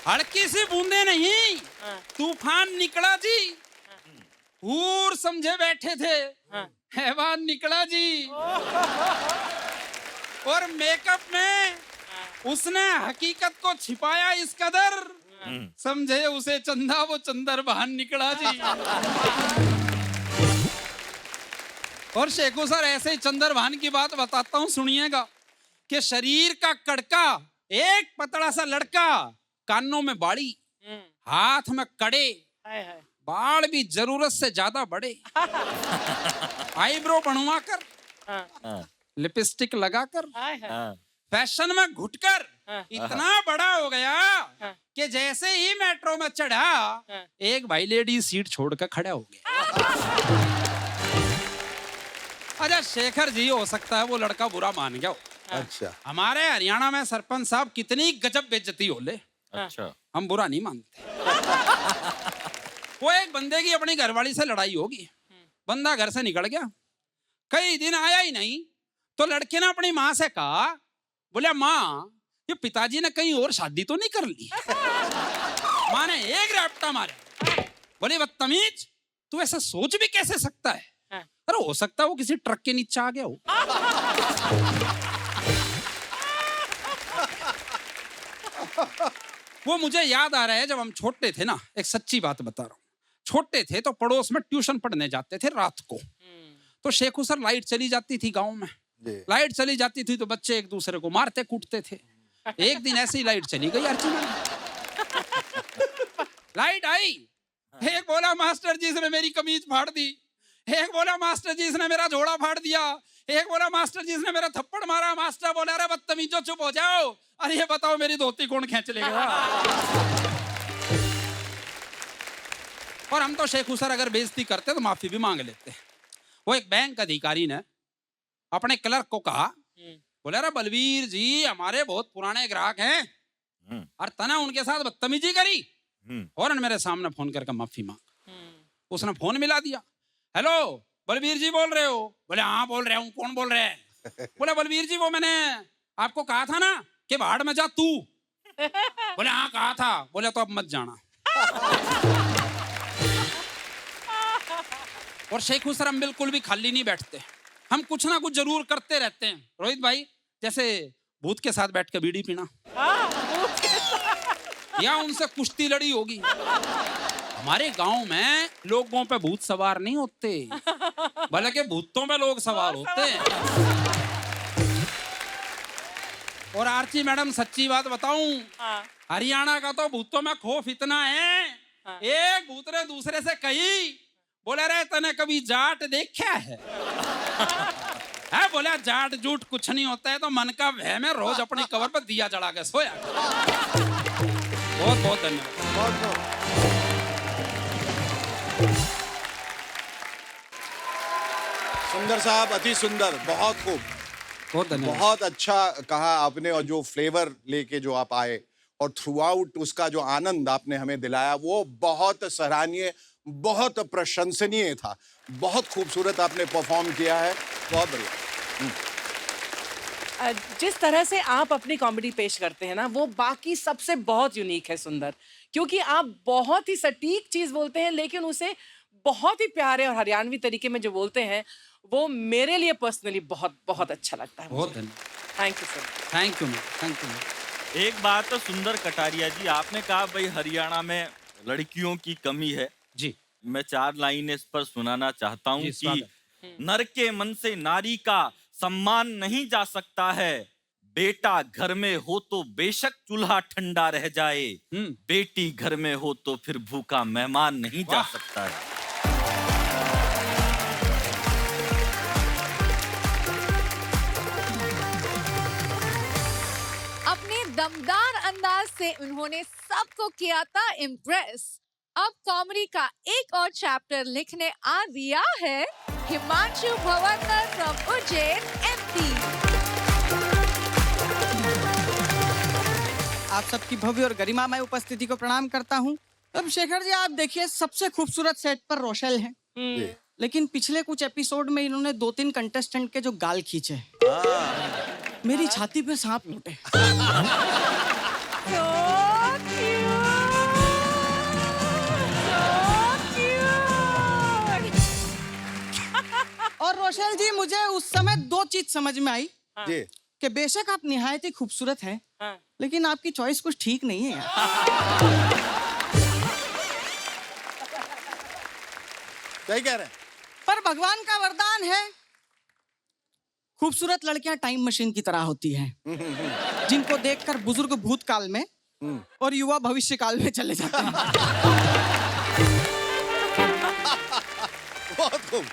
हल्की सी बूंदे नहीं, तूफान निकला जी। पूर समझे बैठे थे, हैवान निकला जी। और मेकअप में उसने हकीकत को छिपाया इस कदर, समझे उसे चंदा वो चंदर बहन निकला जी। और शेखू सर ऐसे ही चंदर बहन की बात बताता हूँ, सुनिएगा कि शरीर का कड़का, एक पतला सा लड़का, कानों में बाड़ी, हाथ में कड़े, बाल भी जरूरत से ज्यादा बड़े, आईब्रो बनवा कर, लिपस्टिक लगाकर, फैशन में घुटकर इतना बड़ा हो गया कि जैसे ही मेट्रो में चढ़ा, एक भाई लेडी सीट छोड़कर खड़ा हो गया। अच्छा शेखर जी, हो सकता है वो लड़का बुरा मान गया हो। अच्छा, हमारे हरियाणा में सरपंच साहब कितनी गजब बेइज्जती हो ले, अच्छा, हम बुरा नहीं मानते। वो एक बंदे की अपनी घरवाली से लड़ाई होगी, बंदा घर से निकल गया, कई दिन आया ही नहीं, तो लड़के ने अपनी माँ से कहा, बोला माँ ये पिताजी ने कहीं और शादी तो नहीं कर ली? माँ ने एक रैपटा मारा, बोले बदतमीज, तू ऐसा सोच भी कैसे सकता है? अरे हो सकता है वो किसी ट्रक के नीचे आ गया हो। वो मुझे याद आ रहा है, जब हम छोटे थे ना, एक सच्ची बात बता रहा हूँ, छोटे थे तो पड़ोस में ट्यूशन पढ़ने जाते थे रात को, तो शेखू सर लाइट चली जाती थी गांव में, लाइट चली जाती थी तो बच्चे एक दूसरे को मारते कूटते थे। एक दिन ऐसे ही लाइट चली गई अर्चना, लाइट आई, एक बोला मास्टर जी इसने मेरी कमीज फाड़ दी, एक बोला मास्टर जी इसने मेरा झोला फाड़ दिया, एक बोला मास्टर जी इसने मेरा थप्पड़ मारा। मास्टर बोला अरे बदतमीजो चुप हो जाओ, अरे ये बताओ मेरी धोती कौन खींच लेगा? और हम तो शेखू सर अगर बेइज्जती करते तो माफी भी मांग लेते। वो एक बैंक अधिकारी ने अपने क्लर्क को कहा, बोले अरे बलवीर जी हमारे बहुत पुराने ग्राहक हैं और तना उनके साथ बदतमीजी करी, और मेरे सामने फोन करके माफी मांग। उसने फोन मिला दिया, हेलो बलवीर जी बोल रहे हो? बोले हाँ बोल रहा हूँ, कौन बोल रहे हैं? बोले बलवीर जी वो मैंने आपको कहा था ना कि बाहर में जा तू। बोले हाँ कहा था। बोले तो अब मत जाना। और शेखू सर हम बिल्कुल भी खाली नहीं बैठते, हम कुछ ना कुछ जरूर करते रहते हैं। रोहित भाई जैसे भूत के साथ बैठ के बीड़ी पीना, या उनसे कुश्ती लड़ी होगी। हमारे गांव में लोगों पे भूत सवार नहीं होते, बल्कि भूतों पे लोग सवार होते हैं। और आरती मैडम सच्ची बात बताऊं, हरियाणा का तो भूतों में खौफ इतना है, एक भूत ने दूसरे से कही, बोले रे तने कभी जाट देखा है? है बोला जाट जूट कुछ नहीं होता है, तो मन का वहम है, रोज अपनी कबर पर दिया जला के सोया। बहुत बहुत धन्यवाद। सुंदर साहब, अति सुंदर, बहुत खूब, बहुत धन्यवाद। बहुत अच्छा कहा आपने, और जो फ्लेवर लेके जो आप आए और थ्रू आउट उसका जो आनंद आपने हमें दिलाया वो बहुत सराहनीय, बहुत प्रशंसनीय था। बहुत खूबसूरत आपने परफॉर्म किया है, बहुत बढ़िया। जिस तरह से आप अपनी कॉमेडी पेश करते हैं ना, वो बाकी सबसे बहुत यूनिक है सुंदर, क्योंकि आप बहुत ही सटीक चीज बोलते हैं, लेकिन उसे बहुत ही प्यारे और हरियाणवी तरीके में जो बोलते हैं, वो मेरे लिए पर्सनली बहुत बहुत अच्छा लगता है। बहुत धन्यवाद। Thank you sir. Thank you thank you. एक बात तो सुंदर कटारिया जी, आपने कहा भाई हरियाणा में लड़कियों की कमी है जी, मैं 4 लाइन इस पर सुनाना चाहता हूँ जी, कि स्वागत। नर के मन से नारी का सम्मान नहीं जा सकता है, बेटा घर में हो तो बेशक चूल्हा ठंडा रह जाए, बेटी घर में हो तो फिर भूखा मेहमान नहीं जा सकता है। अपने दमदार अंदाज से उन्होंने सबको किया था इम्प्रेस। अब कॉमेडी का एक और चैप्टर लिखने आ दिया है हिमांशु भवंकर फ्रॉम उज्जैन एमपी। आप सबकी भव्य और गरिमामय उपस्थिति को प्रणाम करता हूं। अब शेखर जी आप देखिए, सबसे खूबसूरत सेट पर रोशल है, लेकिन पिछले कुछ एपिसोड में इन्होंने 2-3 कंटेस्टेंट के जो गाल खींचे, मेरी छाती पे सांप लौटे। और शेखर जी, मुझे उस समय दो चीज समझ में आई जी कि बेशक आप निहायत ही खूबसूरत हैं, लेकिन आपकी चॉइस कुछ ठीक नहीं है यार। सही कह रहे हैं। पर भगवान का वरदान है, खूबसूरत लड़कियां टाइम मशीन की तरह होती हैं, जिनको देखकर बुजुर्ग भूतकाल में और युवा भविष्य काल में चले जाते हैं। बहुत खूब।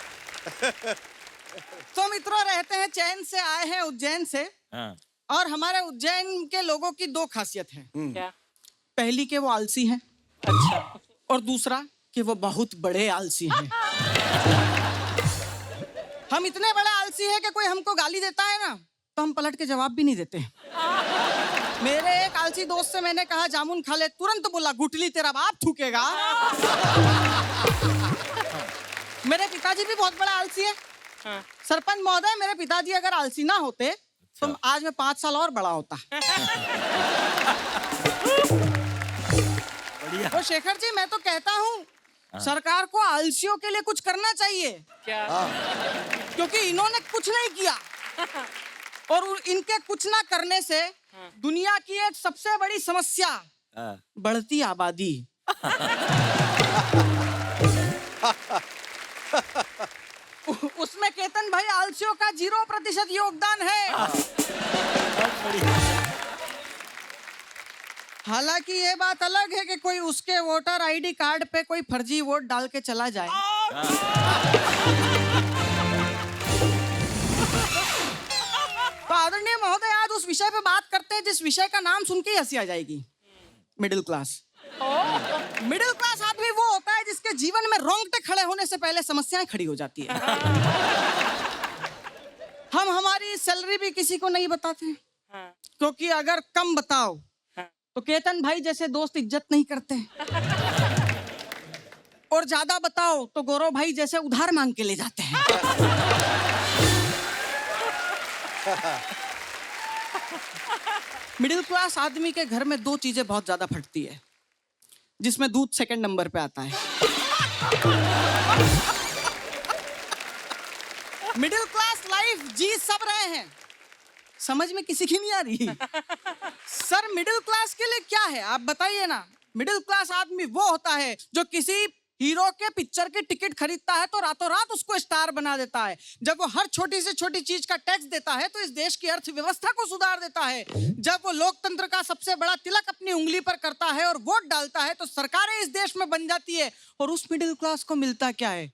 तो मित्रों, रहते हैं चैन से, आए हैं उज्जैन से, हाँ। और हमारे उज्जैन के लोगों की दो खासियत है। क्या? पहली कि वो आलसी हैं, अच्छा। और दूसरा कि वो बहुत बड़े आलसी हैं। हम इतने बड़े आलसी हैं कि कोई हमको गाली देता है ना, तो हम पलट के जवाब भी नहीं देते। मेरे एक आलसी दोस्त से मैंने कहा जामुन खा ले, तुरंत बोला गुटली तेरा बाप थूकेगा। मेरे पिताजी भी बहुत बड़ा आलसी है। सरपंच महोदय, मेरे पिताजी अगर आलसी ना होते तो आज मैं 5 साल और बड़ा होता। तो शेखर जी, मैं तो कहता हूँ सरकार को आलसियों के लिए कुछ करना चाहिए। क्या? क्योंकि इन्होंने कुछ नहीं किया, और इनके कुछ ना करने से दुनिया की एक सबसे बड़ी समस्या, बढ़ती आबादी। उसमें केतन भाई आलसियों का 0% योगदान है। हालांकि ये बात अलग है कि कोई उसके वोटर आईडी कार्ड पे कोई फर्जी वोट डाल के चला जाए। तो आदरणीय महोदय, आज उस विषय पे बात करते हैं जिस विषय का नाम सुन के ही हंसी आ जाएगी, मिडिल क्लास। मिडिल क्लास आदमी वो होता है जिसके जीवन में रोंगटे खड़े होने से पहले समस्याएं खड़ी हो जाती है। हम हमारी सैलरी भी किसी को नहीं बताते, क्योंकि अगर कम बताओ तो केतन भाई जैसे दोस्त इज्जत नहीं करते, और ज्यादा बताओ तो गौरव भाई जैसे उधार मांग के ले जाते हैं। मिडिल क्लास आदमी के घर में दो चीजें बहुत ज्यादा फटती है, जिसमें दूध सेकंड नंबर पे आता है। मिडिल क्लास लाइफ जी सब रहे हैं, समझ में किसी की नहीं आ रही। सर, मिडिल क्लास के लिए क्या है आप बताइए ना। मिडिल क्लास आदमी वो होता है जो किसी हीरो के पिक्चर की टिकट खरीदता है तो रातों रात उसको स्टार बना देता है। जब वो हर छोटी से छोटी चीज का टैक्स देता है तो इस देश की अर्थव्यवस्था को सुधार देता है। जब वो लोकतंत्र का सबसे बड़ा तिलक अपनी उंगली पर करता है और वोट डालता है तो सरकारें इस देश में बन जाती है। और उस मिडिल क्लास को मिलता क्या है?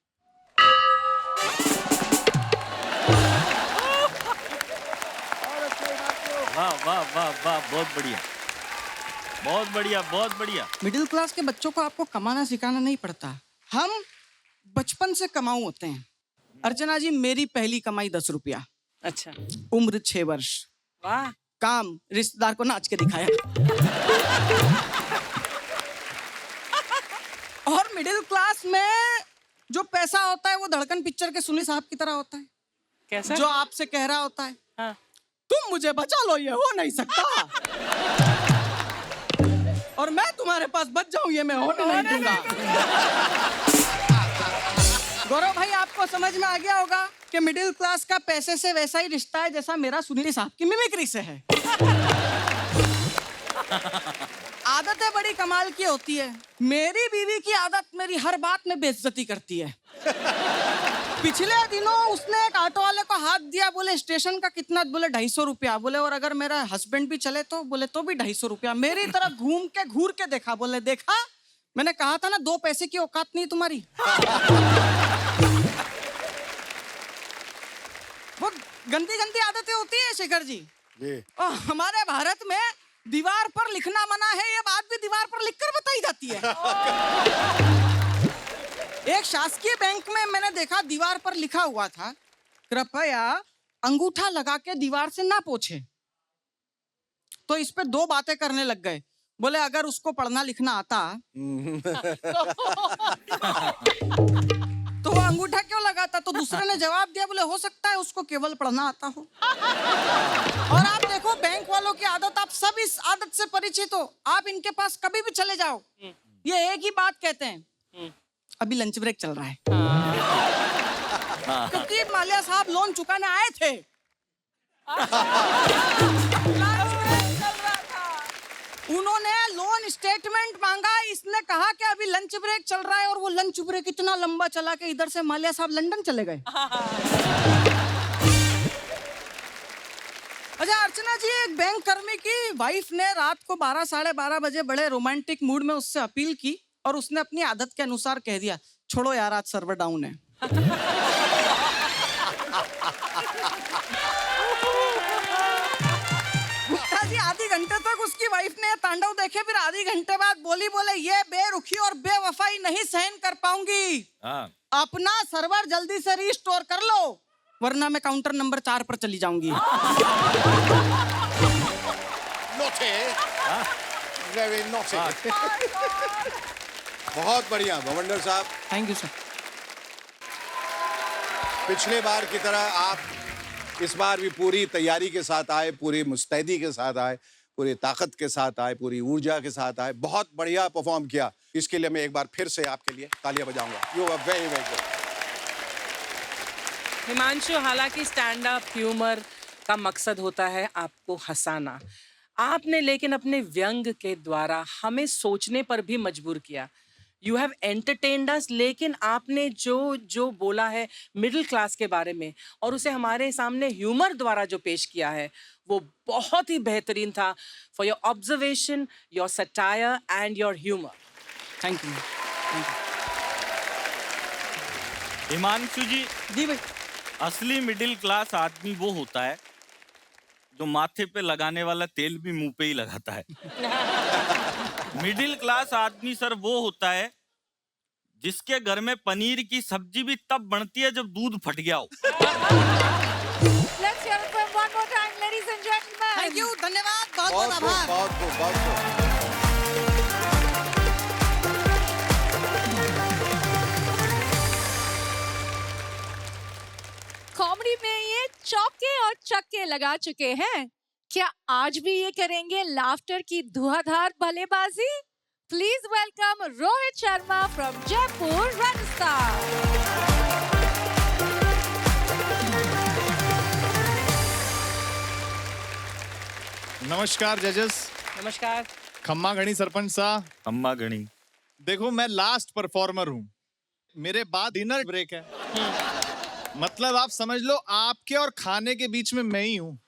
वाह वाह वाह वाह, बहुत बढ़िया, बहुत बढ़िया, बहुत बढ़िया। मिडिल क्लास के बच्चों को आपको कमाना सिखाना नहीं पड़ता, हम बचपन से कमाऊ होते हैं। अर्चना जी, मेरी पहली कमाई 10 रुपया। अच्छा। उम्र 6 वर्ष। वाह। काम रिश्तेदार को नाच के दिखाया। और मिडिल क्लास में जो पैसा होता है वो धड़कन पिक्चर के सुनील साहब की तरह होता है। कैसा? जो आपसे कह रहा होता है, हाँ। तुम मुझे बचा लो, ये हो नहीं सकता, और मैं तुम्हारे पास बच जाऊं, ये मैं होने नहीं दूंगा। गौरव भाई, आपको समझ में आ गया होगा कि मिडिल क्लास का पैसे से वैसा ही रिश्ता है जैसा मेरा सुनील साहब की मिमिक्री से है। आदतें बड़ी कमाल की होती है। मेरी बीवी की आदत मेरी हर बात में बेइज्जती करती है। पिछले दिनों उसने एक ऑटो वाले को हाथ दिया, बोले स्टेशन का कितना? बोले 250 रुपया। बोले और अगर मेरा हस्बैंड भी चले तो? बोले तो भी 250 रुपया। मेरी तरफ घूर के देखा, बोले देखा, मैंने कहा था ना 2 पैसे की औकात नहीं तुम्हारी। वो गंदी गंदी आदतें होती है शेखर जी। और हमारे भारत में दीवार पर लिखना मना है, ये बात भी दीवार पर लिखकर बताई जाती है। एक शासकीय बैंक में मैंने देखा दीवार पर लिखा हुआ था, कृपया अंगूठा लगा के दीवार से ना पोछे। तो इस पे 2 बातें करने लग गए। बोले अगर उसको पढ़ना लिखना आता तो वो अंगूठा क्यों लगाता? तो दूसरे ने जवाब दिया, बोले हो सकता है उसको केवल पढ़ना आता हो। और आप देखो बैंक वालों की आदत, आप सब इस आदत से परिचित हो। आप इनके पास कभी भी चले जाओ, ये एक ही बात कहते हैं, अभी लंच ब्रेक चल रहा है। क्योंकि माल्या साहब लोन चुकाने आए थे। उन्होंने लोन स्टेटमेंट मांगा, इसने कहा कि अभी लंच ब्रेक चल रहा है, और वो लंच ब्रेक इतना लंबा चला कि इधर से माल्या साहब लंदन चले गए। अच्छा अर्चना जी, एक बैंक कर्मी की वाइफ ने रात को 12 साढ़े 12 बजे बड़े रोमांटिक मूड में उससे अपील की, और उसने अपनी आदत के अनुसार कह दिया, छोड़ो यार आज सर्वर डाउन है। गुप्ता जी आधे घंटे तक उसकी वाइफ ने तांडव देखे, फिर आधे घंटे बाद बोले ये बेरुखी और बेवफाई नहीं सहन कर पाऊंगी, अपना सर्वर जल्दी से रीस्टोर कर लो, वरना मैं काउंटर नंबर 4 पर चली जाऊंगी। Very naughty. बहुत बढ़िया भवंडर साहब। Thank you sir. पिछले बार की तरह आप इस बार भी पूरी तैयारी के साथ आए, पूरी मुस्तैदी के साथ आए, पूरी ताकत के साथ आए, पूरी ऊर्जा के साथ आए। बहुत बढ़िया परफॉर्म किया। इसके लिए मैं एक बार फिर से आपके लिए तालियां बजाऊंगा। You are very very good. Himanshu, हालांकि स्टैंड अप ह्यूमर का मकसद होता है आपको हंसाना, आपने लेकिन अपने व्यंग के द्वारा हमें सोचने पर भी मजबूर किया। यू हैव एंटरटेन्ड अस, लेकिन आपने जो बोला है मिडिल क्लास के बारे में, और उसे हमारे सामने ह्यूमर द्वारा जो पेश किया है, वो बहुत ही बेहतरीन था। For your observation, your satire and your humour, thank you. Himanshu ji ji भाई। असली मिडिल क्लास आदमी वो होता है जो माथे पे लगाने वाला तेल भी मुंह पे ही लगाता है। मिडिल क्लास आदमी सर वो होता है जिसके घर में पनीर की सब्जी भी तब बनती है जब दूध फट गया हो। Let's hear it from one more time, ladies and gentlemen. Thank you, धन्यवाद, बहुत बहुत आभार। बहुत खूब, बहुत खूब। कॉमेडी में ये चौके और छक्के लगा चुके हैं, क्या आज भी ये करेंगे लाफ्टर की धुआंधार बल्लेबाजी? Please welcome Rohit Sharma from Jaipur, Rajasthan. नमस्कार जजेस। नमस्कार। खम्मा घणी सरपंच साहब। अम्मा गणी। देखो मैं लास्ट परफॉर्मर हूँ, मेरे बाद डिनर ब्रेक है। मतलब आप समझ लो आपके और खाने के बीच में मैं ही हूँ।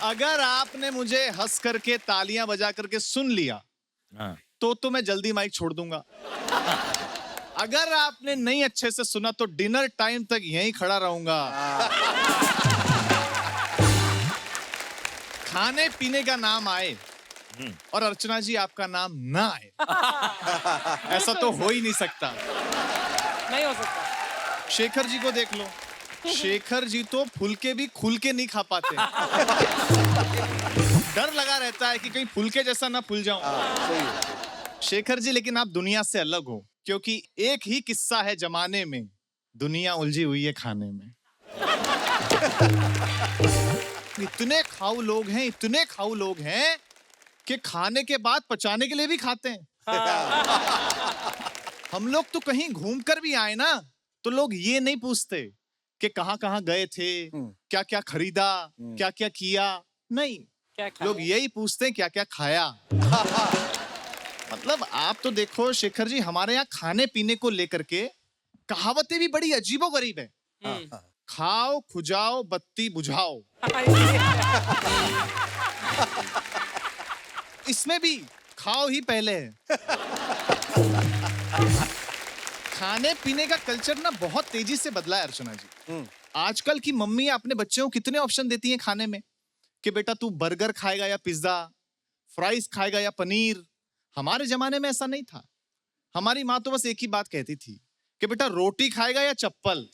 अगर आपने मुझे हंस करके तालियां बजा करके सुन लिया तो मैं जल्दी माइक छोड़ दूंगा। अगर आपने नहीं अच्छे से सुना तो डिनर टाइम तक यहीं खड़ा रहूंगा। खाने पीने का नाम आए और अर्चना जी आपका नाम ना आए, ऐसा तो हो ही नहीं सकता। नहीं हो सकता। शेखर जी को देख लो, शेखर जी तो फुलके भी खुल के नहीं खा पाते। डर लगा रहता है कि कहीं फुलके जैसा ना फूल जाऊं। शेखर जी लेकिन आप दुनिया से अलग हो, क्योंकि एक ही किस्सा है जमाने में, दुनिया उलझी हुई है खाने में। इतने खाऊ लोग हैं, इतने खाऊ लोग हैं कि खाने के बाद पचाने के लिए भी खाते हैं। हम लोग तो कहीं घूम कर भी आए ना तो लोग ये नहीं पूछते कि कहाँ गए थे, क्या क्या खरीदा, क्या क्या किया, नहीं, लोग यही पूछते हैं क्या क्या खाया। मतलब आप तो देखो शेखर जी, हमारे यहाँ खाने पीने को लेकर के कहावतें भी बड़ी अजीबोगरीब है। खाओ खुजाओ बत्ती बुझाओ, इसमें भी खाओ ही पहले है। खाने पीने का कल्चर ना बहुत तेजी से बदला है अर्चना जी। आजकल की मम्मी अपने बच्चों को कितने ऑप्शन देती हैं खाने में कि बेटा तू बर्गर खाएगा या पिज्जा, फ्राइज खाएगा या पनीर। हमारे जमाने में ऐसा नहीं था। हमारी माँ तो बस एक ही बात कहती थी कि बेटा रोटी खाएगा या चप्पल।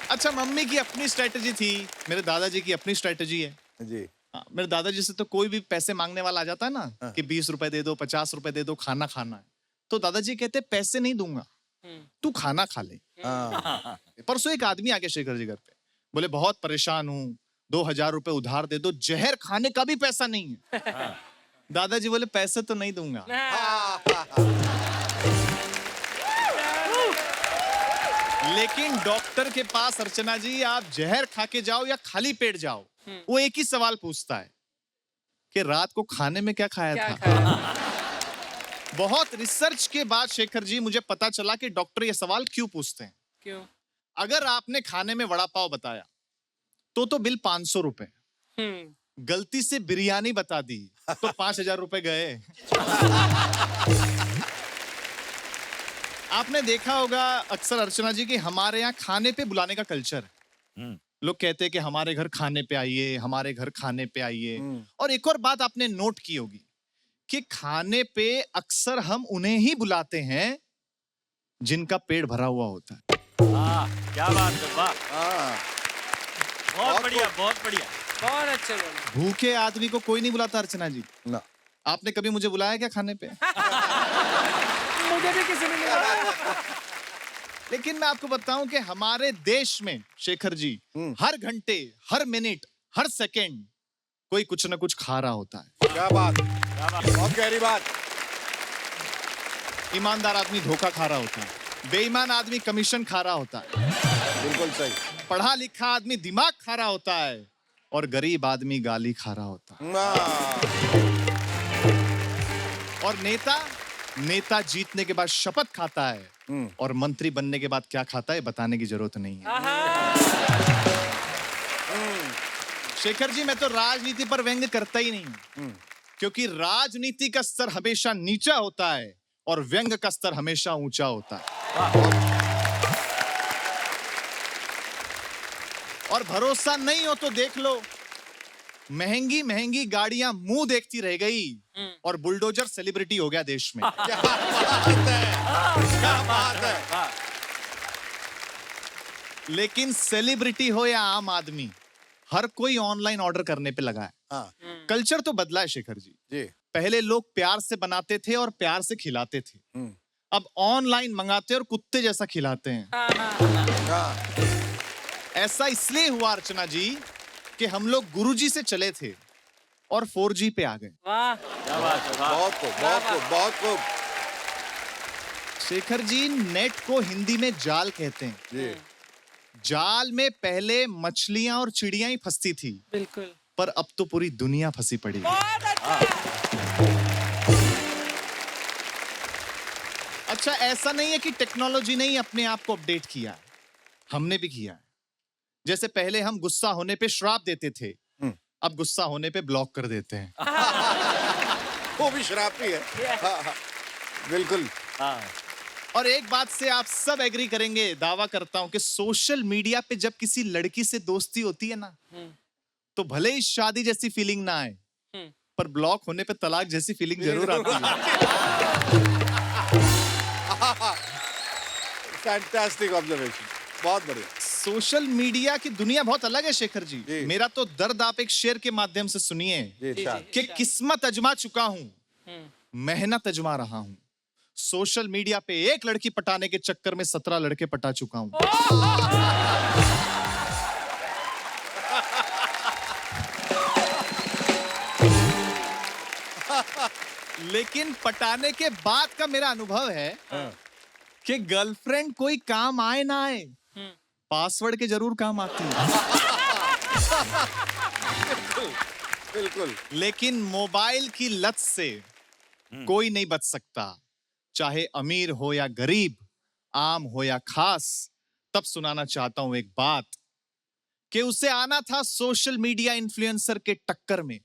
अच्छा, मम्मी की अपनी स्ट्रेटेजी थी, मेरे दादाजी की अपनी स्ट्रेटेजी है जी। मेरे दादाजी से तो कोई भी पैसे मांगने वाला आ जाता है ना कि 20 रुपए दे दो, 50 रुपए दे दो, खाना खाना है, तो दादाजी कहते पैसे नहीं दूंगा, तू खाना खा ले। परसों एक आदमी आ गया शेखर जी घर पे, बोले बहुत परेशान हूँ, 2000 रुपए उधार दे दो, जहर खाने का भी पैसा नहीं है। दादाजी बोले पैसे तो नहीं दूंगा। लेकिन डॉक्टर के पास अर्चना जी आप जहर खा के जाओ या खाली पेट जाओ, वो एक ही सवाल पूछता है कि रात को खाने में क्या खाया था। बहुत रिसर्च के बाद शेखर जी मुझे पता चला कि डॉक्टर ये सवाल क्यों पूछते हैं। क्यों? अगर आपने खाने में वड़ा पाव बताया तो बिल 500 रुपए, गलती से बिरयानी बता दी तो 5000 रुपए गए। आपने देखा होगा अक्सर अर्चना जी कि हमारे यहाँ खाने पे बुलाने का कल्चर है। लोग कहते हैं कि हमारे घर खाने पे आइए, हमारे घर खाने पे आइए। और एक और बात आपने नोट की होगी कि खाने पे अक्सर हम उन्हें ही बुलाते हैं जिनका पेट भरा हुआ होता है। क्या बात है, वाह, बहुत बढ़िया, बहुत बढ़िया, बहुत अच्छे बोले। भूखे आदमी को कोई नहीं बुलाता अर्चना जी। ना। आपने कभी मुझे बुलाया क्या खाने पे? मुझे भी किसी ने नहीं बुलाया। लेकिन मैं आपको बताऊं कि हमारे देश में शेखर जी हर घंटे, हर मिनट, हर सेकंड कोई कुछ ना कुछ खा रहा होता है। क्या बात, बहुत गहरी बात। ईमानदार आदमी धोखा खा रहा होता है, बेईमान आदमी कमीशन खा रहा होता है, बिल्कुल सही। पढ़ा लिखा आदमी दिमाग खा रहा होता है और गरीब आदमी गाली खा रहा होता है। और नेता जीतने के बाद शपथ खाता है और मंत्री बनने के बाद क्या खाता है बताने की जरूरत नहीं है। शेखर जी मैं तो राजनीति पर व्यंग्य करता ही नहीं, क्योंकि राजनीति का स्तर हमेशा नीचा होता है और व्यंग्य का स्तर हमेशा ऊंचा होता है। और भरोसा नहीं हो तो देख लो, महंगी महंगी गाड़ियां मुंह देखती रह गई और बुलडोजर सेलिब्रिटी हो गया देश में। क्या बात है, क्या बात है। लेकिन सेलिब्रिटी हो या आम आदमी, हर कोई ऑनलाइन ऑर्डर करने पे लगा है। कल्चर तो बदला है शेखर जी। पहले लोग प्यार से बनाते थे और प्यार से खिलाते थे, अब ऑनलाइन मंगाते और कुत्ते जैसा खिलाते हैं। ऐसा इसलिए हुआ अर्चना जी कि हम लोग गुरुजी से चले थे और 4G पे आ गए। वाह, क्या बात है, वाह। बहुत खूब, बहुत खूब, बहुत खूब। शेखर जी नेट को हिंदी में जाल कहते हैं। जाल में पहले मछलियां और चिड़ियां ही फंसती थी, बिल्कुल, पर अब तो पूरी दुनिया फंसी पड़ी है। अच्छा, ऐसा नहीं है कि टेक्नोलॉजी ने ही अपने आप को अपडेट किया है, हमने भी किया है। जैसे पहले हम गुस्सा होने पे श्राप देते थे, अब गुस्सा होने पे ब्लॉक कर देते हैं। वो भी शराब ही है। बिल्कुल। और एक बात से आप सब एग्री करेंगे, दावा करता हूं कि सोशल मीडिया पे जब किसी लड़की से दोस्ती होती है ना, तो भले ही शादी जैसी फीलिंग ना आए, पर ब्लॉक होने पे तलाक जैसी फीलिंग जरूर आती है। फैंटास्टिक ऑब्जर्वेशन, बहुत बढ़िया। सोशल मीडिया की दुनिया बहुत अलग है शेखर जी। मेरा तो दर्द आप एक शेर के माध्यम से सुनिए कि किस्मत अजमा चुका हूं, मेहनत अजमा रहा हूं। सोशल मीडिया पे एक लड़की पटाने के चक्कर में 17 लड़के पटा चुका हूं। लेकिन पटाने के बाद का मेरा अनुभव है कि गर्लफ्रेंड कोई काम आए ना आए, पासवर्ड के जरूर काम आती है। बिल्कुल। लेकिन मोबाइल की लत से कोई नहीं बच सकता, चाहे अमीर हो या गरीब, आम हो या खास। तब सुनाना चाहता हूं एक बात कि उसे आना था सोशल मीडिया इन्फ्लुएंसर के टक्कर में।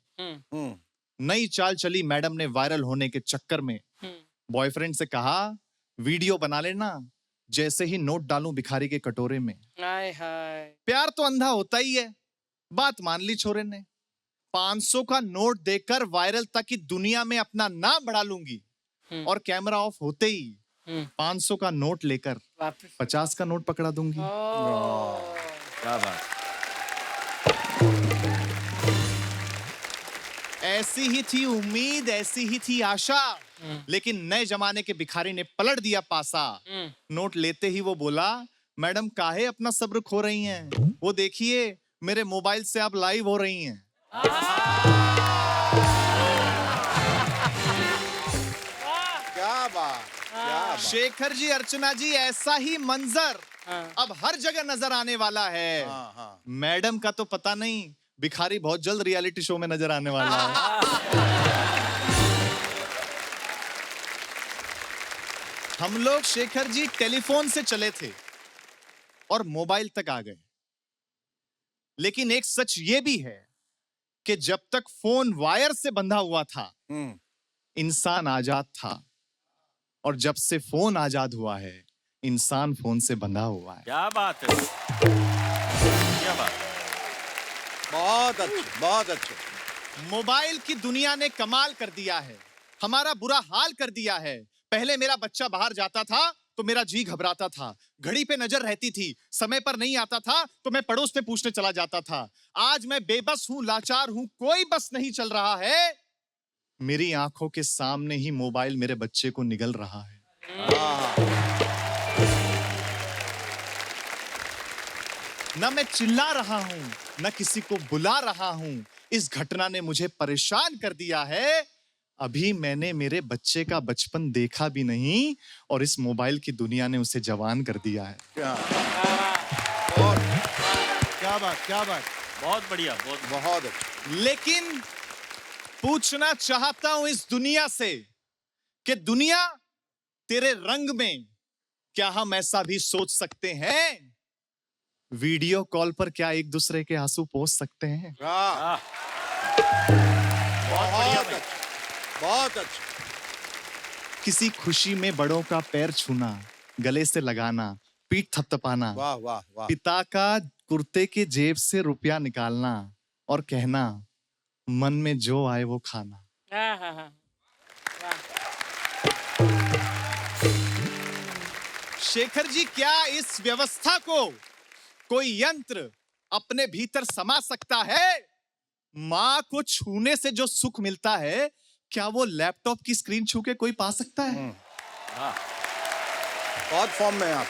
नई चाल चली मैडम ने वायरल होने के चक्कर में। बॉयफ्रेंड से कहा वीडियो बना लेना, जैसे ही नोट डालूं भिखारी के कटोरे में। हाय हाय। प्यार तो अंधा होता ही है, बात मान ली छोरे ने। 500 का नोट देकर वायरल तक की दुनिया में अपना नाम बढ़ा लूंगी, और कैमरा ऑफ होते ही 500 का नोट लेकर 50 का नोट पकड़ा दूंगी। क्या बात। ऐसी ही थी उम्मीद, ऐसी ही थी आशा, लेकिन नए जमाने के भिखारी ने पलट दिया पासा। नोट लेते ही वो बोला, मैडम काहे अपना सब्र खो रही हैं? वो देखिए मेरे मोबाइल से आप लाइव हो रही हैं। शेखर जी, अर्चना जी, ऐसा ही मंजर अब हर जगह नजर आने वाला है। मैडम का तो पता नहीं, भिखारी बहुत जल्द रियलिटी शो में नजर आने वाला है। हम लोग शेखर जी टेलीफोन से चले थे और मोबाइल तक आ गए, लेकिन एक सच ये भी है कि जब तक फोन वायर से बंधा हुआ था इंसान आजाद था, और जब से फोन आजाद हुआ है इंसान फोन से बंधा हुआ है। क्या बात है, क्या बात। बहुत अच्छे, बहुत अच्छे। मोबाइल की दुनिया ने कमाल कर दिया है, हमारा बुरा हाल कर दिया है। पहले मेरा बच्चा बाहर जाता था तो मेरा जी घबराता था, घड़ी पे नजर रहती थी, समय पर नहीं आता था तो मैं पड़ोस पे पूछने चला जाता था। आज मैं बेबस हूं, लाचार हूं, कोई बस नहीं चल रहा है। मेरी आंखों के सामने ही मोबाइल मेरे बच्चे को निगल रहा है। न मैं चिल्ला रहा हूं, न किसी को बुला रहा हूं। इस घटना ने मुझे परेशान कर दिया है। अभी मैंने मेरे बच्चे का बचपन देखा भी नहीं और इस मोबाइल की दुनिया ने उसे जवान कर दिया है। क्या बात, क्या बात। बहुत बढ़िया, बहुत अच्छा। लेकिन पूछना चाहता हूं इस दुनिया से कि दुनिया तेरे रंग में क्या हम ऐसा भी सोच सकते हैं? वीडियो कॉल पर क्या एक दूसरे के आंसू पोंछ सकते हैं? बहुत बढ़िया भाई। बहुत अच्छा। किसी खुशी में बड़ों का पैर छूना, गले से लगाना, पीठ थपथपाना, वाह वाह वाह। पिता का कुर्ते के जेब से रुपया निकालना और कहना मन में जो आए वो खाना। शेखर जी, क्या इस व्यवस्था को कोई यंत्र अपने भीतर समा सकता है? मां को छूने से जो सुख मिलता है क्या वो लैपटॉप की स्क्रीन छू के कोई पा सकता है? बहुत फॉर्म में आप।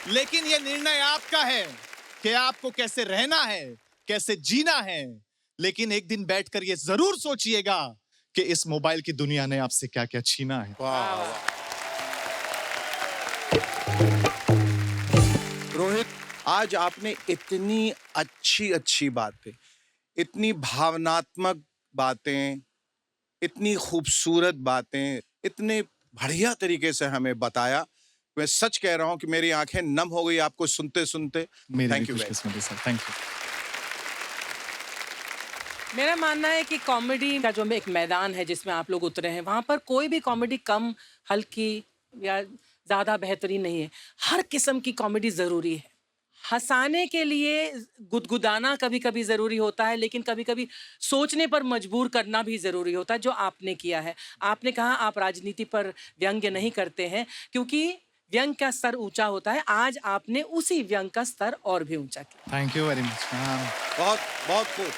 लेकिन ये निर्णय आपका है कि आपको कैसे रहना है, कैसे जीना है। लेकिन एक दिन बैठकर ये जरूर सोचिएगा कि इस मोबाइल की दुनिया ने आपसे क्या क्या छीना है। रोहित, आज आपने इतनी अच्छी बातें, इतनी भावनात्मक बातें, इतनी खूबसूरत बातें, इतने बढ़िया तरीके से हमें बताया। मैं सच कह रहा हूं कि मेरी आंखें नम हो गई आपको सुनते सुनते। Thank you sir, thank you. मेरा मानना है कि कॉमेडी का जो एक मैदान है जिसमें आप लोग उतरे हैं, वहाँ पर कोई भी कॉमेडी कम, हल्की या ज़्यादा बेहतरीन नहीं है। हर किस्म की कॉमेडी ज़रूरी है। हंसाने के लिए गुदगुदाना कभी कभी ज़रूरी होता है, लेकिन कभी कभी सोचने पर मजबूर करना भी ज़रूरी होता है, जो आपने किया है। आपने कहा आप राजनीति पर व्यंग्य नहीं करते हैं क्योंकि व्यंग का स्तर ऊंचा होता है। आज आपने उसी व्यंग का स्तर और भी ऊंचा किया। Thank you very much. बहुत बहुत खूब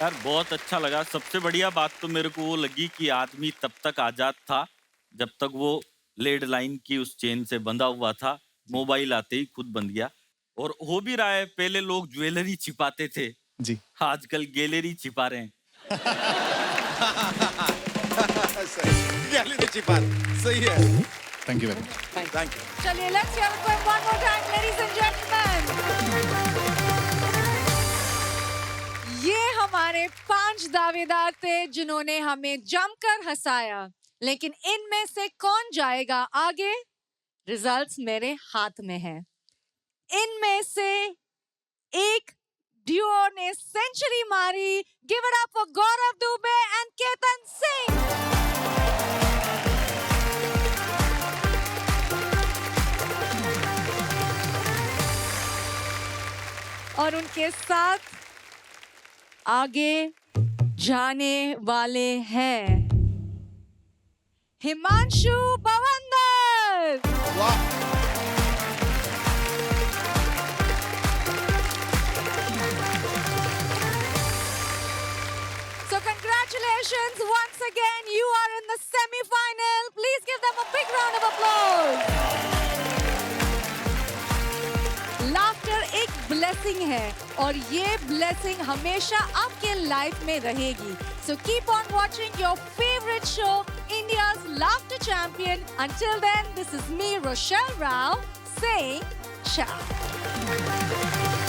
यार, बहुत अच्छा लगा। सबसे बढ़िया बात तो मेरे को वो लगी कि आदमी तब तक आजाद था जब तक वो लेड लाइन की उस चेन से बंधा हुआ था। मोबाइल आते ही खुद बंध गया। और हो भी रहा है, पहले लोग ज्वेलरी छिपाते थे जी, आजकल गैलरी छिपा रहे हैं। गैलरी छिपा, सही है। Thank you very much. Thank you. चलिए, let's welcome one more time, ladies and gentlemen. ये हमारे 5 दावेदार थे जिन्होंने हमें जमकर हंसाया, लेकिन इनमें से कौन जाएगा आगे? रिजल्ट्स मेरे हाथ में हैं। इनमें से एक ड्यूओ ने सेंचुरी मारी। Give it up for Gaurav Dubey and Ketan Singh. और उनके साथ आगे जाने वाले हैं हिमांशु बवंदर। वाह। So congratulations once again, you are in the semi-final. Please give them a big round of applause. Laughter एक ब्लेसिंग है और ये ब्लेसिंग हमेशा आपके लाइफ में रहेगी. So keep on watching your favorite show, India's Laughter Champion. Until then, this is me, Rochelle Rao, saying ciao.